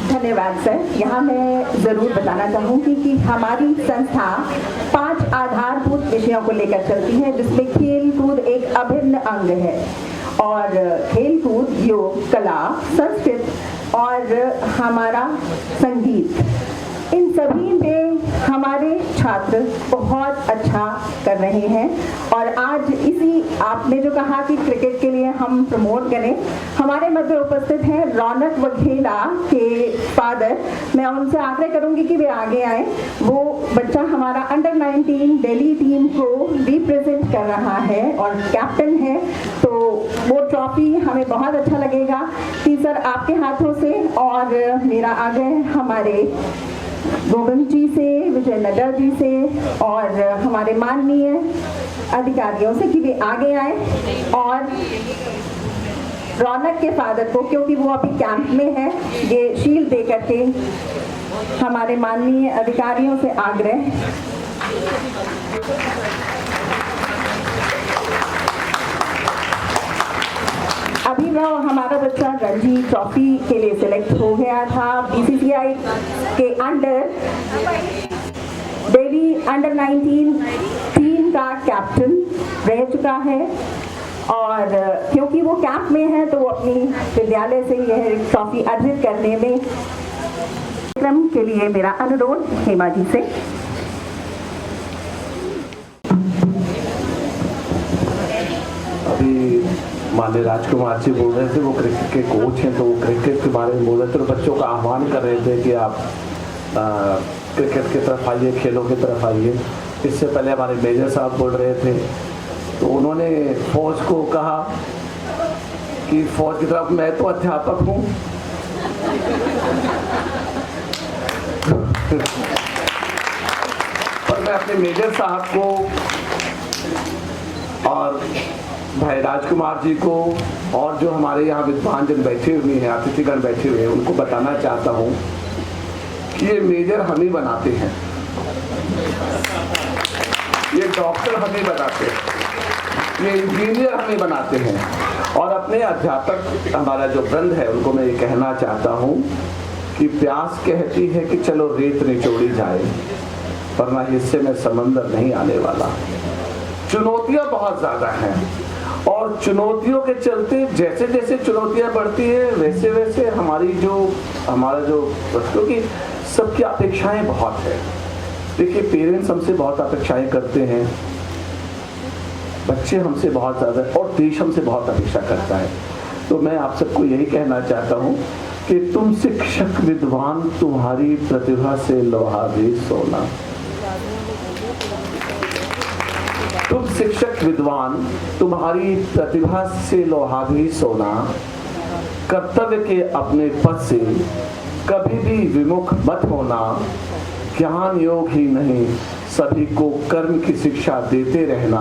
C: धन्यवाद सर। यहाँ मैं ज़रूर बताना चाहूँगी कि हमारी संस्था 5 आधारभूत विषयों को लेकर चलती है, जिसमें खेल कूद एक अभिन्न अंग है। और खेल कूद, योग, कला, संस्कृत और हमारा संगीत, इन सभी में हमारे छात्र बहुत अच्छा कर रहे हैं। और आज इसी आपने जो कहा कि क्रिकेट के लिए हम प्रमोट करें, हमारे मध्य उपस्थित हैं रौनक वघेला के फादर। मैं उनसे आग्रह करूंगी कि वे आगे आए। वो बच्चा हमारा अंडर 19 दिल्ली टीम को रिप्रेजेंट कर रहा है और कैप्टन है, तो वो ट्रॉफी हमें बहुत अच्छा लगेगा कि सर आपके हाथों से। और मेरा आग्रह हमारे गोविंद जी से, विजय नड्डा जी से और हमारे माननीय अधिकारियों से कि वे आगे आए और रौनक के फादर को, क्योंकि वो अभी कैंप में है, ये शील्ड दे करके हमारे माननीय अधिकारियों से आग्रह। अभी वो हमारा बच्चा रणजी ट्रॉफी के लिए सिलेक्ट हो गया था। BCCI के अंडर दिल्ली अंडर 19 टीम का कैप्टन रह चुका है
D: और क्योंकि वो कैंप में है तो वो अपनी विद्यालय से यह ट्रॉफी अर्जित करने में कार्यक्रम के लिए मेरा अनुरोध हेमा जी से।
J: अभी माननीय राजकुमार जी बोल रहे थे, वो क्रिकेट के कोच हैं, तो वो क्रिकेट के बारे में बोल रहे थे, तो बच्चों का आह्वान कर रहे थे कि आप क्रिकेट की तरफ आइए, खेलों की तरफ आइए। इससे पहले हमारे मेजर साहब बोल रहे थे, तो उन्होंने फौज को कहा कि फौज की तरफ मैं तो अध्यापक हूँ, पर मैं अपने मेजर साहब को और भाई राजकुमार जी को और जो हमारे यहाँ विद्वान जन बैठे हुए हैं, अतिथिगण बैठे हुए हैं, उनको बताना चाहता हूँ कि ये मेजर हम ही बनाते हैं, ये डॉक्टर हम ही बनाते हैं, ये इंजीनियर हम ही बनाते हैं। और अपने अध्यापक हमारा जो वृंद है उनको मैं ये कहना चाहता हूँ कि प्यास कहती है कि चलो रेत निचोड़ी जाए, वरना हिस्से में समंदर नहीं आने वाला। चुनौतियाँ बहुत ज़्यादा हैं और चुनौतियों के चलते जैसे जैसे चुनौतियाँ बढ़ती है वैसे वैसे हमारा जो क्योंकि सबकी अपेक्षाएं बहुत है। देखिए, पेरेंट्स हमसे बहुत अपेक्षाएं करते हैं, बच्चे हमसे बहुत ज़्यादा, और देश हमसे बहुत अपेक्षा करता है। तो मैं आप सबको यही कहना चाहता हूँ कि तुम शिक्षक विद्वान, तुम्हारी प्रतिभा से लोहा भी सोना। तुम शिक्षक विद्वान, तुम्हारी प्रतिभा से लोहा भी सोना। कर्तव्य के अपने पद से कभी भी विमुख मत होना। ज्ञान योग ही नहीं, सभी को कर्म की शिक्षा देते रहना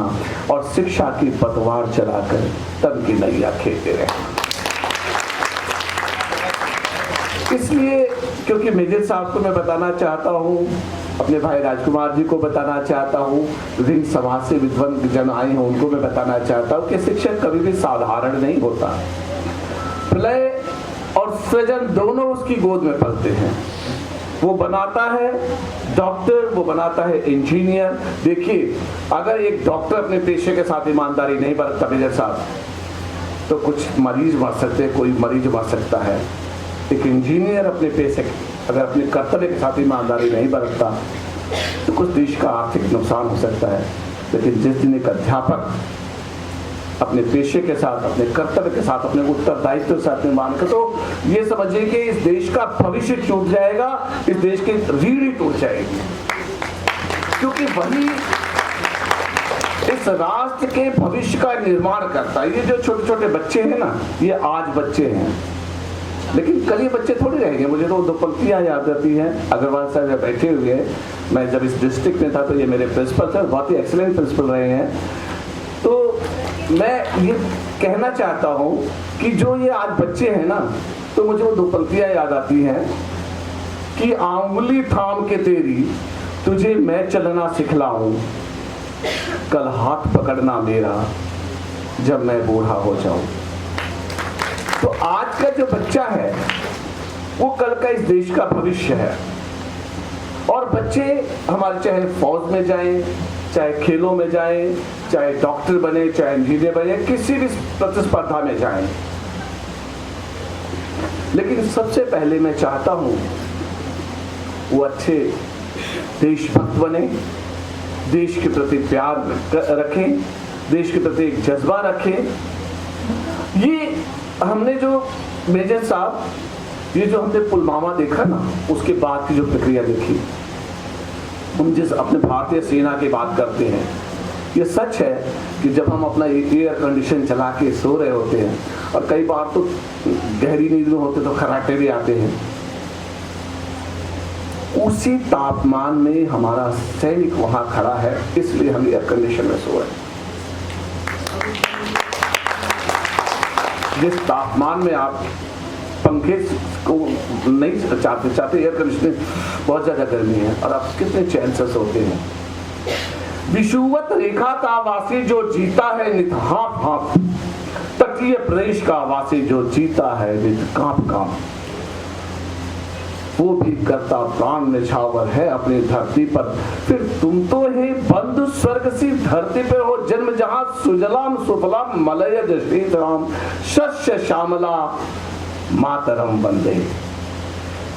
J: और शिक्षा की पतवार चलाकर तन की नैया खेते रहना। इसलिए क्योंकि मेजर साहब को मैं बताना चाहता हूँ, अपने भाई राजकुमार जी को बताना चाहता हूँ, विभिन्न समाज से विद्वान जन आए हैं उनको मैं बताना चाहता हूँ कि शिक्षक कभी भी साधारण नहीं होता। प्रलय और सृजन दोनों उसकी गोद में पलते हैं। वो बनाता है डॉक्टर, वो बनाता है इंजीनियर। देखिए, अगर एक डॉक्टर अपने पेशे के साथ ईमानदारी नहीं बरतता मेजर साहब, तो कुछ मरीज मर सकते हैं, कोई मरीज मर सकता है। एक इंजीनियर अपने पेशे, अगर अपने कर्तव्य के साथ ईमानदारी नहीं बरतता तो कुछ देश का आर्थिक नुकसान हो सकता है। लेकिन जिस दिन एक अध्यापक अपने पेशे के साथ, अपने कर्तव्य के साथ, अपने उत्तरदायित्व के साथ निर्माण कर, तो ये समझिए कि इस देश का भविष्य टूट जाएगा, इस देश की रीढ़ टूट जाएगी, क्योंकि वही इस राष्ट्र के भविष्य का निर्माण करता है। ये जो छोटे छोटे बच्चे हैं ना, ये आज बच्चे हैं, लेकिन कल ये बच्चे थोड़ी रहेंगे। मुझे तो दो पंक्तियां याद आती हैं, अग्रवाल साहब बैठे हुए हैं, मैं जब इस डिस्ट्रिक्ट में था तो ये मेरे प्रिंसिपल थे, बहुत ही एक्सीलेंट प्रिंसिपल रहे हैं। तो मैं ये कहना चाहता हूँ कि जो ये आज बच्चे हैं ना, तो मुझे वो दो पंक्तियां याद आती हैं कि आंगुली थाम के तेरी तुझे मैं चलना सिखलाऊं, कल हाथ पकड़ना मेरा जब मैं बूढ़ा हो जाऊं। तो आज का जो बच्चा है वो कल का इस देश का भविष्य है। और बच्चे हमारे चाहे फौज में जाएं, चाहे खेलों में जाएं, चाहे डॉक्टर बने, चाहे इंजीनियर बने, किसी भी प्रतिस्पर्धा में जाएं, लेकिन सबसे पहले मैं चाहता हूं वो अच्छे देशभक्त बने, देश के प्रति प्यार रखें, देश के प्रति एक जज्बा रखें। ये हमने जो मेजर साहब, ये जो हमने पुलवामा देखा ना, उसके बाद की जो प्रक्रिया देखी, हम जिस अपने भारतीय सेना की बात करते हैं, ये सच है कि जब हम अपना एयर कंडीशन चला के सो रहे होते हैं, और कई बार तो गहरी नींद में होते तो खर्राटे भी आते हैं, उसी तापमान में हमारा सैनिक वहां खड़ा है, इसलिए हम एयर कंडीशन में सो रहे हैं। जिस तापमान में आप पंखे को नहीं चाहते, एयर कंडीशनिंग, बहुत ज्यादा गर्मी है और आप कितने चैन से सोते हैं। विषुवत रेखा का वासी जो जीता है नित हाँप हाँप, तटीय प्रदेश का वासी जो जीता है नित कांप कांप। वो भी करता प्राण निछावर है अपनी धरती पर। फिर तुम तो हे बंधु स्वर्ग सी धरती पर हो जन्म, जहां सुजलाम सुफलाम मलयज शीतलाम शस्य श्यामला मातरम वंदे।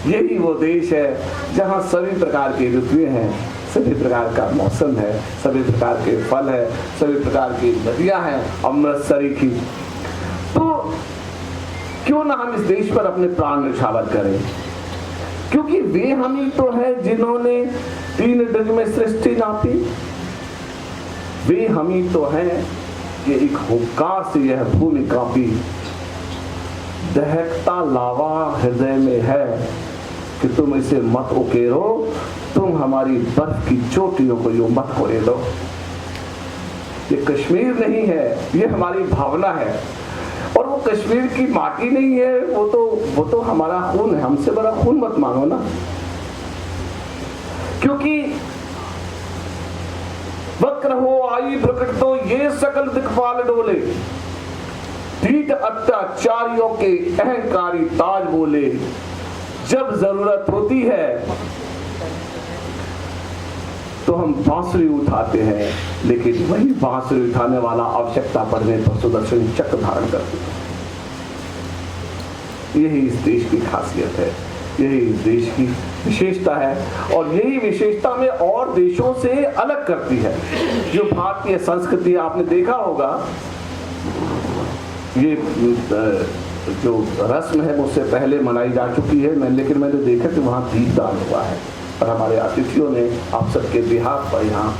J: यही वो देश है जहां सभी प्रकार की ऋतुएं हैं, सभी प्रकार का मौसम है, सभी प्रकार के फल है, सभी प्रकार की नदियां हैं अमृतसरी की। तो क्यों ना हम इस देश पर अपने प्राण निछावर करें, क्योंकि वे हम ही तो है जिन्होंने 3 डिग में सृष्टि नापी। वे हम ही तो हैं कि एक हुंकार से यह भूमि कांपी। दहकता लावा हृदय में है कि तुम इसे मत उकेरो, तुम हमारी बर्फ की चोटियों को यूं मत कोरे दो। ये कश्मीर नहीं है, ये हमारी भावना है। और वो कश्मीर की माटी नहीं है, वो तो हमारा खून है। हमसे बड़ा खून मत मांगो ना, क्योंकि वक्र हो आई प्रकट तो ये सकल दिक्पाल डोले, पीठ अत्याचारियों के अहंकारी ताज बोले। जब जरूरत होती है तो हम बांसुरी उठाते हैं, लेकिन वही बांसुरी उठाने वाला आवश्यकता पड़ने पर सुदर्शन चक्र धारण करते हैं। यही इस देश की खासियत है, यही इस देश की विशेषता है, और यही विशेषता में और देशों से अलग करती है। जो भारतीय संस्कृति आपने देखा होगा, ये जो रस्म है मुझसे पहले मनाई जा चुकी है, लेकिन मैंने देखा कि वहाँ दीपदान हुआ है और हमारे अतिथियों ने आप सबके बिहाफ पर यहाँ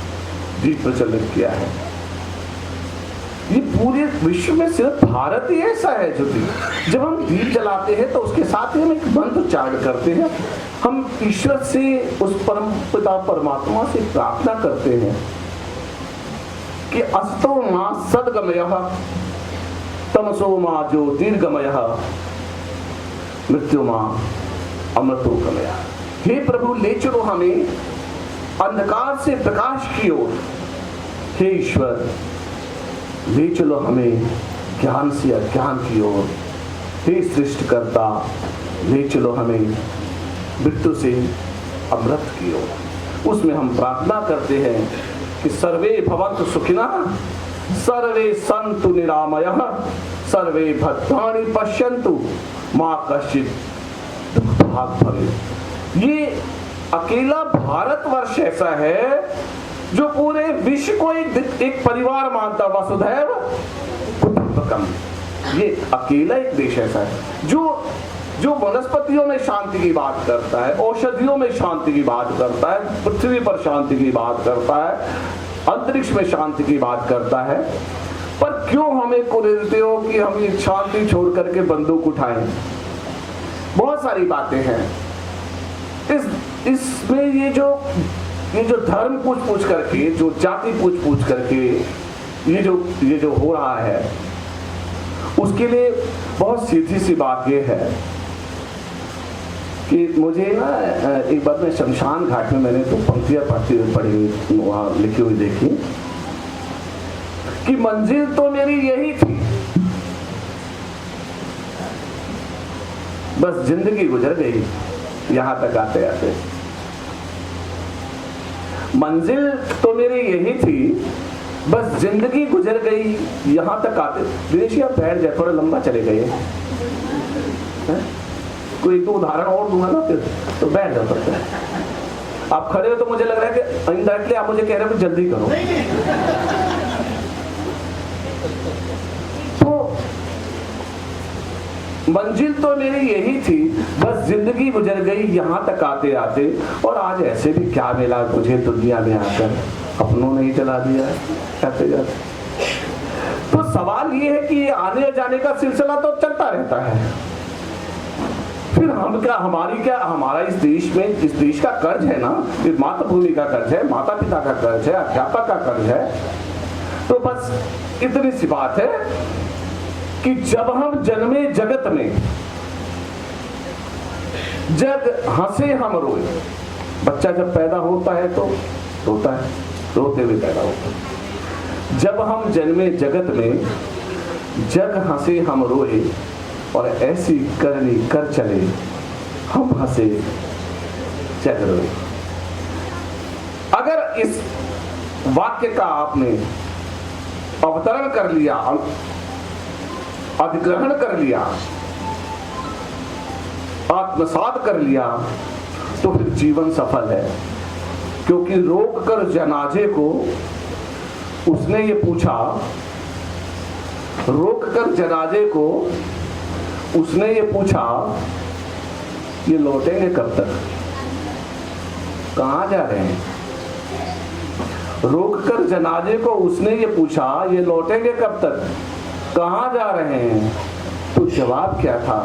J: दीप प्रज्वलित किया है। ये पूरे विश्व में सिर्फ भारत ही ऐसा है जो दीप, जब हम दीप जलाते हैं तो उसके साथ ही हम एक मंत्र उच्चारण करते हैं। हम ईश्वर से, उस परम पिता परमात्मा से प्रार्थना करते हैं कि अस्तो मां सद्गमयः तमसो मां ज्योतिर्गमयः मृत्यु मां अमृतो गमयः। हे प्रभु, ले चलो हमें अंधकार से प्रकाश की ओर। हे ईश्वर, ले चलो हमें ज्ञान से अज्ञान की ओर। हे सृष्टिकर्ता, ले चलो हमें मृत्यु से अमृत की ओर। उसमें हम प्रार्थना करते हैं कि सर्वे भवन्तु सुखिनः, सर्वे सन्तु निरामयः, सर्वे भद्राणि पश्यन्तु, मा कश्चित् दुःखभाग् भवेत्। ये अकेला भारतवर्ष ऐसा है जो पूरे विश्व को एक परिवार मानता, वसुधैव कुटुम्बकम। ये अकेला एक देश ऐसा है जो वनस्पतियों में शांति की बात करता है, औषधियों में शांति की बात करता है, पृथ्वी पर शांति की बात करता है, अंतरिक्ष में शांति की बात करता है। पर क्यों हमें कुरेदते हो कि हम ये शांति छोड़ करके बंदूक उठाएं? बहुत सारी बातें हैं इसमें। ये जो धर्म पूछ करके, जो जाति पूछ करके ये जो हो रहा है, उसके लिए बहुत सीधी सी बात ये है कि मुझे ना एक बार मैं शमशान घाट में मैंने तो पंक्तियां पढ़ी हुई वहां लिखी हुई देखी कि मंजिल तो मेरी यही थी, बस जिंदगी गुजर गई यहां तक आते आते। मंजिल तो मेरी यही थी, बस जिंदगी गुजर गई यहां तक आते। दिनेश आप बैठ जाए, थोड़ा लंबा चले गए। कोई तो उदाहरण और दूंगा ना फिर, तो बैठ जाओ पड़ता है। आप खड़े हो तो मुझे लग रहा है कि इनडायरेक्टली आप मुझे कह रहे हो कि जल्दी करो। तो मंजिल तो मेरी यही थी, बस जिंदगी गुजर गई यहां तक आते आते। और आज ऐसे भी क्या मिला मुझे दुनिया में आकर, अपनों ने ही चला दिया जाते जाते। तो सवाल ये है कि आने जाने का सिलसिला तो चलता रहता है। फिर हमारा इस देश का कर्ज है ना, इस मातृभूमि का कर्ज है, माता पिता का कर्ज है, अध्यापक का कर्ज है। तो बस इतनी सी बात है कि जब हम जन्मे जगत में, जग हंसे हम रोए। बच्चा जब पैदा होता है तो रोता है, रोते हुए पैदा होता है। जब हम जन्मे जगत में, जग हंसे हम रोए, और ऐसी करनी कर चले हम हंसे जग रोए। अगर इस वाक्य का आपने अवतरण कर लिया, अधिग्रहण कर लिया, आत्मसात कर लिया, तो फिर जीवन सफल है। क्योंकि रोक कर जनाजे को उसने ये पूछा, रोक कर जनाजे को उसने ये पूछा, ये लौटेंगे कब तक, कहां जा रहे हैं। रोक कर जनाजे को उसने ये पूछा, ये लौटेंगे कब तक, कहां जा रहे हैं। तो जवाब क्या था,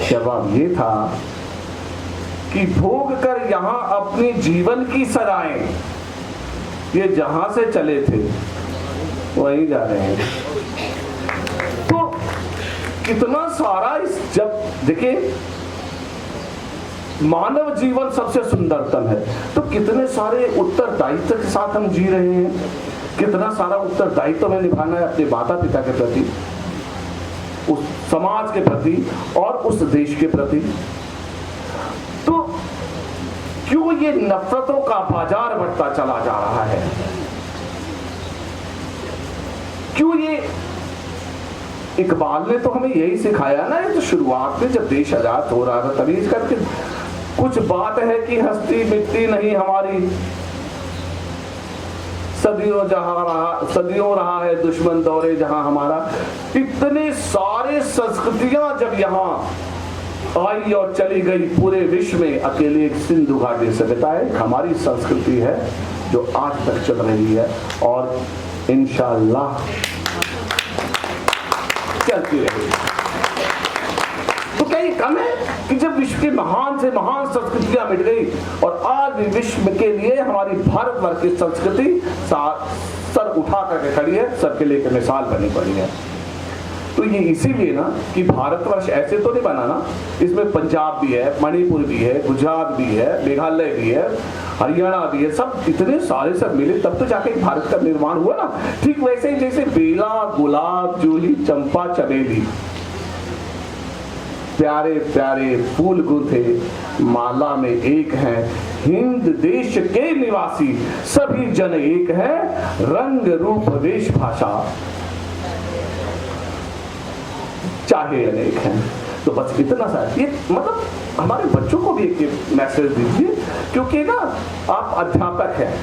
J: जवाब ये था कि भोग कर यहां अपनी जीवन की सराएं, ये जहां से चले थे वहीं जा रहे हैं। तो कितना सारा इस, जब देखिए मानव जीवन सबसे सुंदरतम है, तो कितने सारे उत्तरदायित्व के साथ हम जी रहे हैं। कितना सारा उत्तरदायित्व हमें निभाना है अपने माता पिता के प्रति, उस समाज के प्रति और उस देश के प्रति। तो क्यों ये नफरतों का बाजार बढ़ता चला जा रहा है, क्यों ये, इकबाल ने तो हमें यही सिखाया ना, ये तो शुरुआत में जब देश आजाद हो रहा था तभी करके कुछ बात है कि हस्ती मिटती नहीं हमारी, सदियों रहा है दुश्मन दौरे जहां हमारा। इतने सारे संस्कृतियां जब यहाँ आई और चली गई पूरे विश्व में, अकेले एक सिंधु घाटी से बिताए हमारी संस्कृति है जो आज तक चल रही है और इंशाअल्लाह चलती रहेगी। तो क्या ये कम है कि जब विश्व की महान से महान संस्कृतियां मिट गई और आज भी विश्व के लिए हमारी भारतवर्ष की संस्कृति सर उठा करके खड़ी है, सबके लिए मिसाल बनी पड़ी है। तो ये इसीलिए ना कि भारतवर्ष ऐसे तो नहीं बना ना, इसमें पंजाब भी है, मणिपुर भी है, गुजरात भी है, मेघालय भी है, हरियाणा भी है, सब इतने सारे सब मिले तब तो जाके भारत का निर्माण हुआ ना। ठीक वैसे ही जैसे बेला, गुलाब, जूही, चंपा, चमेली प्यारे प्यारे फूल गुंथे माला में एक हैं, हिंद देश के निवासी सभी जन एक है, रंग रूप वेश भाषा चाहे अनेक हैं। तो बस इतना सा, ये मतलब हमारे बच्चों को भी एक मैसेज दीजिए, क्योंकि ना आप अध्यापक हैं,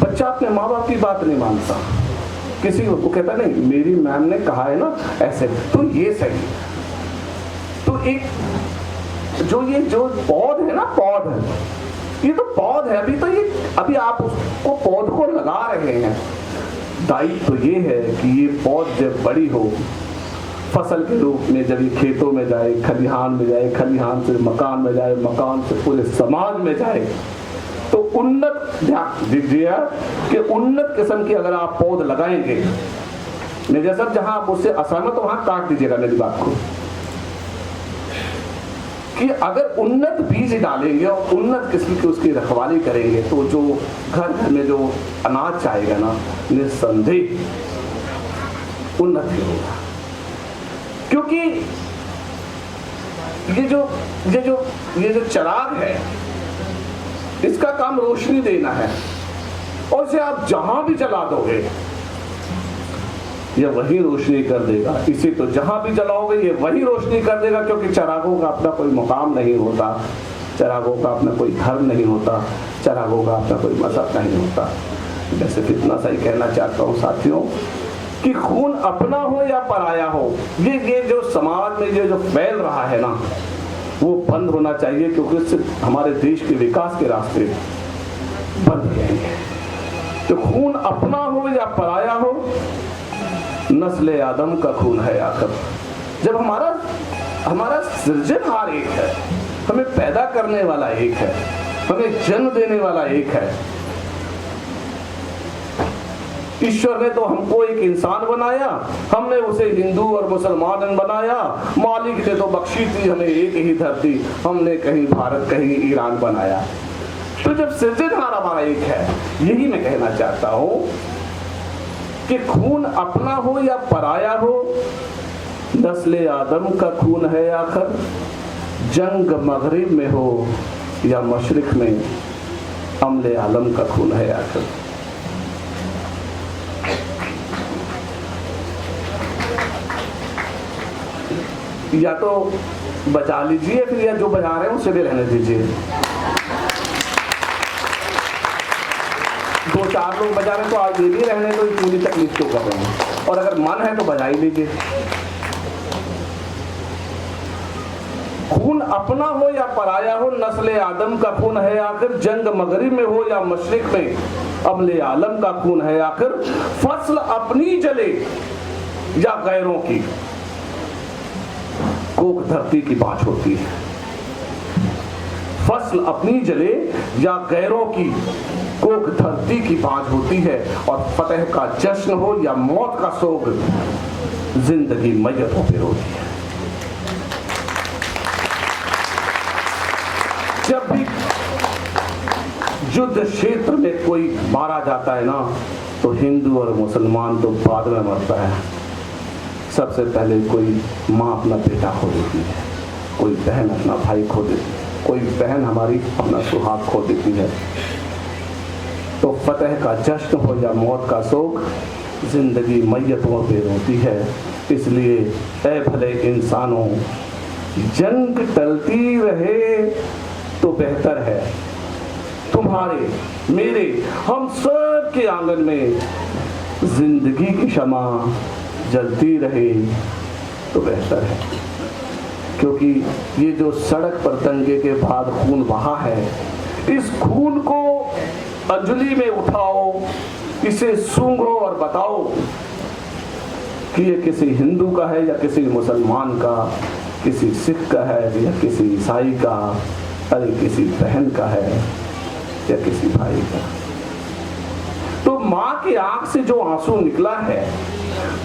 J: बच्चा अपने माँ बाप की बात नहीं मानता, किसी को कहता नहीं मेरी मैम ने कहा है ना ऐसे, तो ये सही। तो एक जो पौध है ना, पौध ये तो पौध है, अभी आप उसको पौध को लगा रहे हैं। दायित्व तो ये है कि ये पौध जब बड़ी हो, फसल के रूप में जब ये खेतों में जाए, खलिहान में जाए, खलिहान से मकान में जाए, मकान से पूरे समाज में जाए, तो उन्नत, ध्यान दीजिए कि उन्नत किस्म की अगर आप पौध लगाएंगे, मेजर साहब जहां आप उससे असहमत हो वहां काट दीजिएगा मेरी बात को, कि अगर उन्नत बीज डालेंगे और उन्नत किस्म की उसकी रखवाली करेंगे तो जो घर में जो अनाज चाहेगा ना, निस्संदेह उन्नति होगा। क्योंकि ये जो चिराग है, इसका काम रोशनी देना है, और इसे आप जहां भी जला दोगे ये वही रोशनी कर देगा। इसे तो जहां भी जलाओगे ये वही रोशनी कर देगा, क्योंकि चिरागों का अपना कोई मुकाम नहीं होता, चिरागों का अपना कोई धर्म नहीं होता, चिरागों का अपना कोई मजहब नहीं होता। जैसे इतना सही कहना चाहता हूँ साथियों कि खून अपना हो या पराया हो, ये जो समाज में ये जो फैल रहा है ना, वो बंद होना चाहिए, क्योंकि इससे हमारे देश के विकास के रास्ते बंद जाएंगे। तो खून अपना हो या पराया हो, नस्ले आदम का खून है आखिर। जब हमारा सृजनहार एक है, हमें पैदा करने वाला एक है, हमें जन्म देने वाला एक है। ईश्वर ने तो हमको एक इंसान बनाया, हमने उसे हिंदू और मुसलमान बनाया, मालिक ने तो बख्शी थी हमें एक ही धरती, हमने कहीं भारत कहीं ईरान बनाया। तो जब सृजनहार हमारा एक है, यही मैं कहना चाहता हूं कि खून अपना हो या पराया हो, नस्ले आदम का खून है आखिर, जंग मगरिब में हो या मशरिक में अमले आलम का खून है आखिर। या तो बचा लीजिए फिर, या जो बजा रहे हैं उसे भी रहने दीजिए। 2-4 लोग बजा रहे हैं तो आज ये भी रहने तो पूरी तकलीफ क्यों कर रहे हैं। और अगर मन है तो बजा ही लीजिए। खून अपना हो या पराया हो, नस्ले आदम का खून है आखिर। जंग मगरिब में हो या मशरिक में, अमले आलम का खून है आखिर। फसल अपनी जले या गैरों की, कोख धरती की बाँझ होती है। फसल अपनी जले या गैरों की, कोख धरती की बाँझ होती है। और फतेह का जश्न हो या मौत का सोग, जिंदगी मैयतों पे रोती है। जब भी युद्ध क्षेत्र में कोई मारा जाता है ना, तो हिंदू और मुसलमान तो बाद में मरता है। सबसे पहले कोई माँ अपना बेटा खो देती है, कोई बहन अपना भाई खो देती है, कोई बहन हमारी अपना सुहाग खो देती है। तो फतेह का जश्न हो या मौत का शोक, जिंदगी मैयतों पे रोती है। इसलिए ऐ भले इंसानों, जंग टलती रहे तो बेहतर है। तुम्हारे मेरे हम सब के आंगन में जिंदगी की शमा जलती रहे तो बेहतर है। क्योंकि ये जो सड़क पर दंगे के बाद खून बहा है, इस खून को अंजलि में उठाओ, इसे सूंघो और बताओ कि ये किसी हिंदू का है या किसी मुसलमान का, किसी सिख का है या किसी ईसाई का, अरे किसी बहन का है या किसी भाई का। तो माँ की आंख से जो आंसू निकला है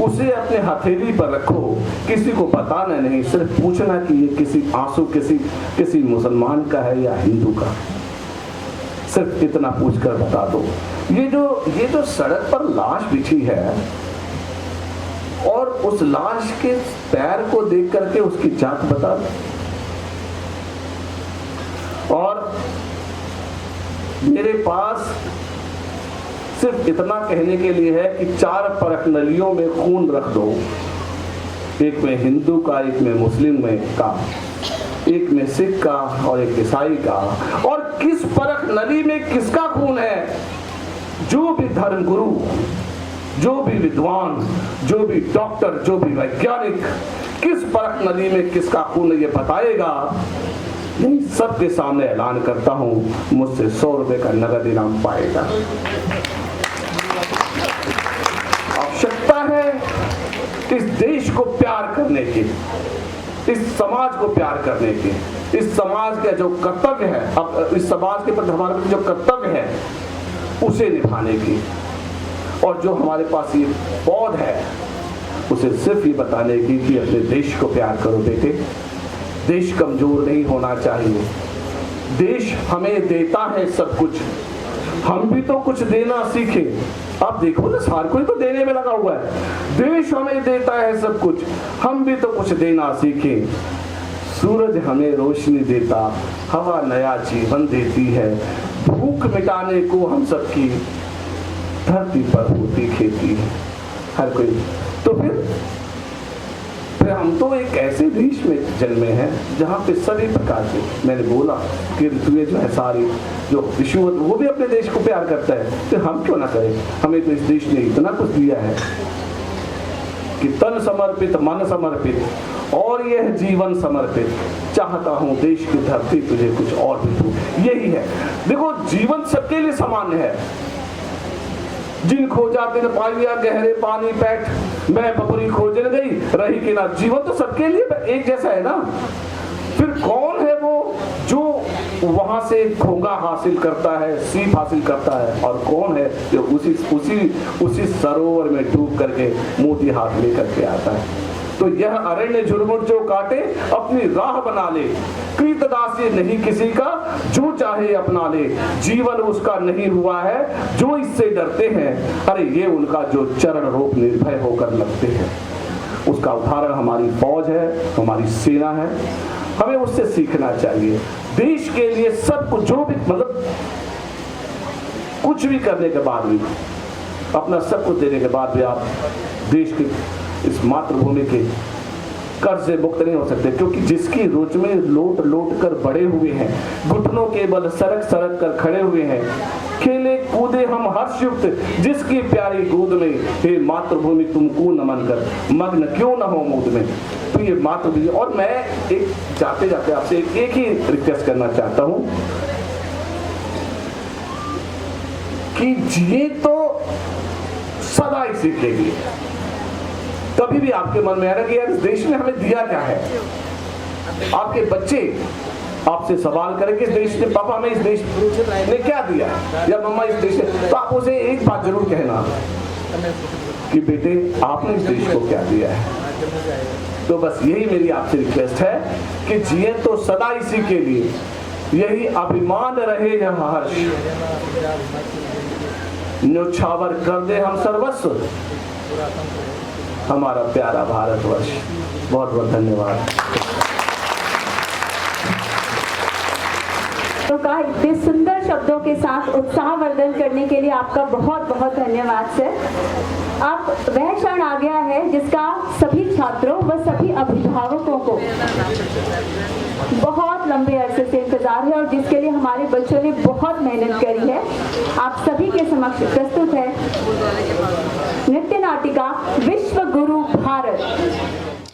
J: उसे अपने हथेली पर रखो, किसी को बताना नहीं, सिर्फ पूछना कि ये किसी आंसू किसी मुसलमान का है या हिंदू का। सिर्फ इतना पूछकर बता दो। ये जो सड़क पर लाश बिछी है और उस लाश के पैर को देख करके उसकी जात बता दो। और मेरे पास सिर्फ इतना कहने के लिए है कि 4 परख नलियों में खून रख दो, एक में हिंदू का, एक में मुस्लिम में का, एक में सिख का और एक ईसाई का। और किस परख नली में किसका खून है, जो भी धर्मगुरु, जो भी विद्वान, जो भी डॉक्टर, जो भी वैज्ञानिक किस परख नली में किसका खून है ये बताएगा, नहीं सबके सामने ऐलान करता हूं, मुझसे 100 रुपए का नगद इनाम पाएगा। आवश्यकता है इस देश को प्यार करने की, इस समाज को प्यार करने की, इस समाज का जो कर्तव्य है, अब इस समाज के प्रति हमारे जो कर्तव्य है उसे निभाने की। और जो हमारे पास ये पौध है उसे सिर्फ ये बताने की कि अपने देश को प्यार करो बेटे। देश कमजोर नहीं होना चाहिए। देश हमें देता है सब कुछ, हम भी तो कुछ देना सीखें। आप देखो ना, हर कोई तो देने में लगा हुआ है। देश हमें देता है सब कुछ, हम भी तो कुछ देना सीखें। सूरज हमें रोशनी देता, हवा नया जीवन देती है। भूख मिटाने को हम सबकी धरती पर होती खेती है हर कोई। तो फिर हम तो एक ऐसे देश में जन्मे हैं जहाँ पे सभी प्रकार के, मैंने बोला कि ऋतुएं जो है सारी, जो विश्व वो भी अपने देश को प्यार करता है, तो हम क्यों ना करें। हमें तो इस देश ने इतना कुछ दिया है कि तन समर्पित, मन समर्पित और यह जीवन समर्पित। चाहता हूँ देश की धरती तुझे कुछ और भी दूं। यही है। देखो, जीवन सबके लिए समान है। जिन खोजा तिन पाइया गहरे पानी पैठ, मैं बबरी खोजने गई रही कि ना। जीवन तो सबके लिए एक जैसा है ना। फिर कौन है वो जो वहां से घोंगा हासिल करता है, सीप हासिल करता है, और कौन है जो उसी सरोवर में डूब करके मोती हाथ लेकर के आता है। तो यह अरण्य झुरमुट जो काटे अपनी राह बना ले, कृतदासी नहीं किसी का जो चाहे अपना ले। जीवन उसका नहीं हुआ है जो इससे डरते हैं, अरे ये उनका जो चरण रोप निर्भय होकर लगते हैं। उसका उदाहरण हमारी फौज है, हमारी सेना है। हमें उससे सीखना चाहिए। देश के लिए सब कुछ जो भी मतलब कुछ भी करने के बाद भी, अपना सब कुछ देने के बाद भी आप देश के इस मातृभूमि के कर्ज से मुक्त नहीं हो सकते, क्योंकि जिसकी रोज में लोट लोट कर बड़े हुए हैं, घुटनों के बल सरक सरक कर खड़े हुए हैं, खेले कूदे हम हर्षयुक्त जिसकी प्यारी गोद में, हे मातृभूमि तुमको नमन कर मग्न क्यों न हो मूड में। तो ये मातृभूमि, और मैं एक जाते जाते आपसे एक ही रिक्वेस्ट करना चाहता हूं कि जिए तो सदा ही सीखेगी। कभी भी आपके मन में आना कि यार इस देश ने हमें दिया क्या है। आपके बच्चे आपसे सवाल करें कि इस देश ने, पापा हमें इस देश ने क्या दिया है, या मम्मा इस देश ने, तो आप उसे एक बात जरूर कहना कि बेटे आपने इस देश को क्या दिया है। तो बस यही मेरी आपसे रिक्वेस्ट है कि जिए तो सदा इसी के लिए, यही अभिमान रहे यह हर्ष, न्योछावर कर दे हम सर्वस्व हमारा प्यारा भारतवर्ष। बहुत बहुत धन्यवाद।
D: तो का इतने सुंदर शब्दों के साथ उत्साहवर्धन करने के लिए आपका बहुत बहुत धन्यवाद सर। अब वह क्षण आ गया है जिसका सभी छात्रों व सभी अभिभावकों को बहुत लंबे अरसे से इंतजार है और जिसके लिए हमारे बच्चों ने बहुत मेहनत करी है। आप सभी के समक्ष प्रस्तुत है नृत्य नाटिका विश्व गुरु भारत।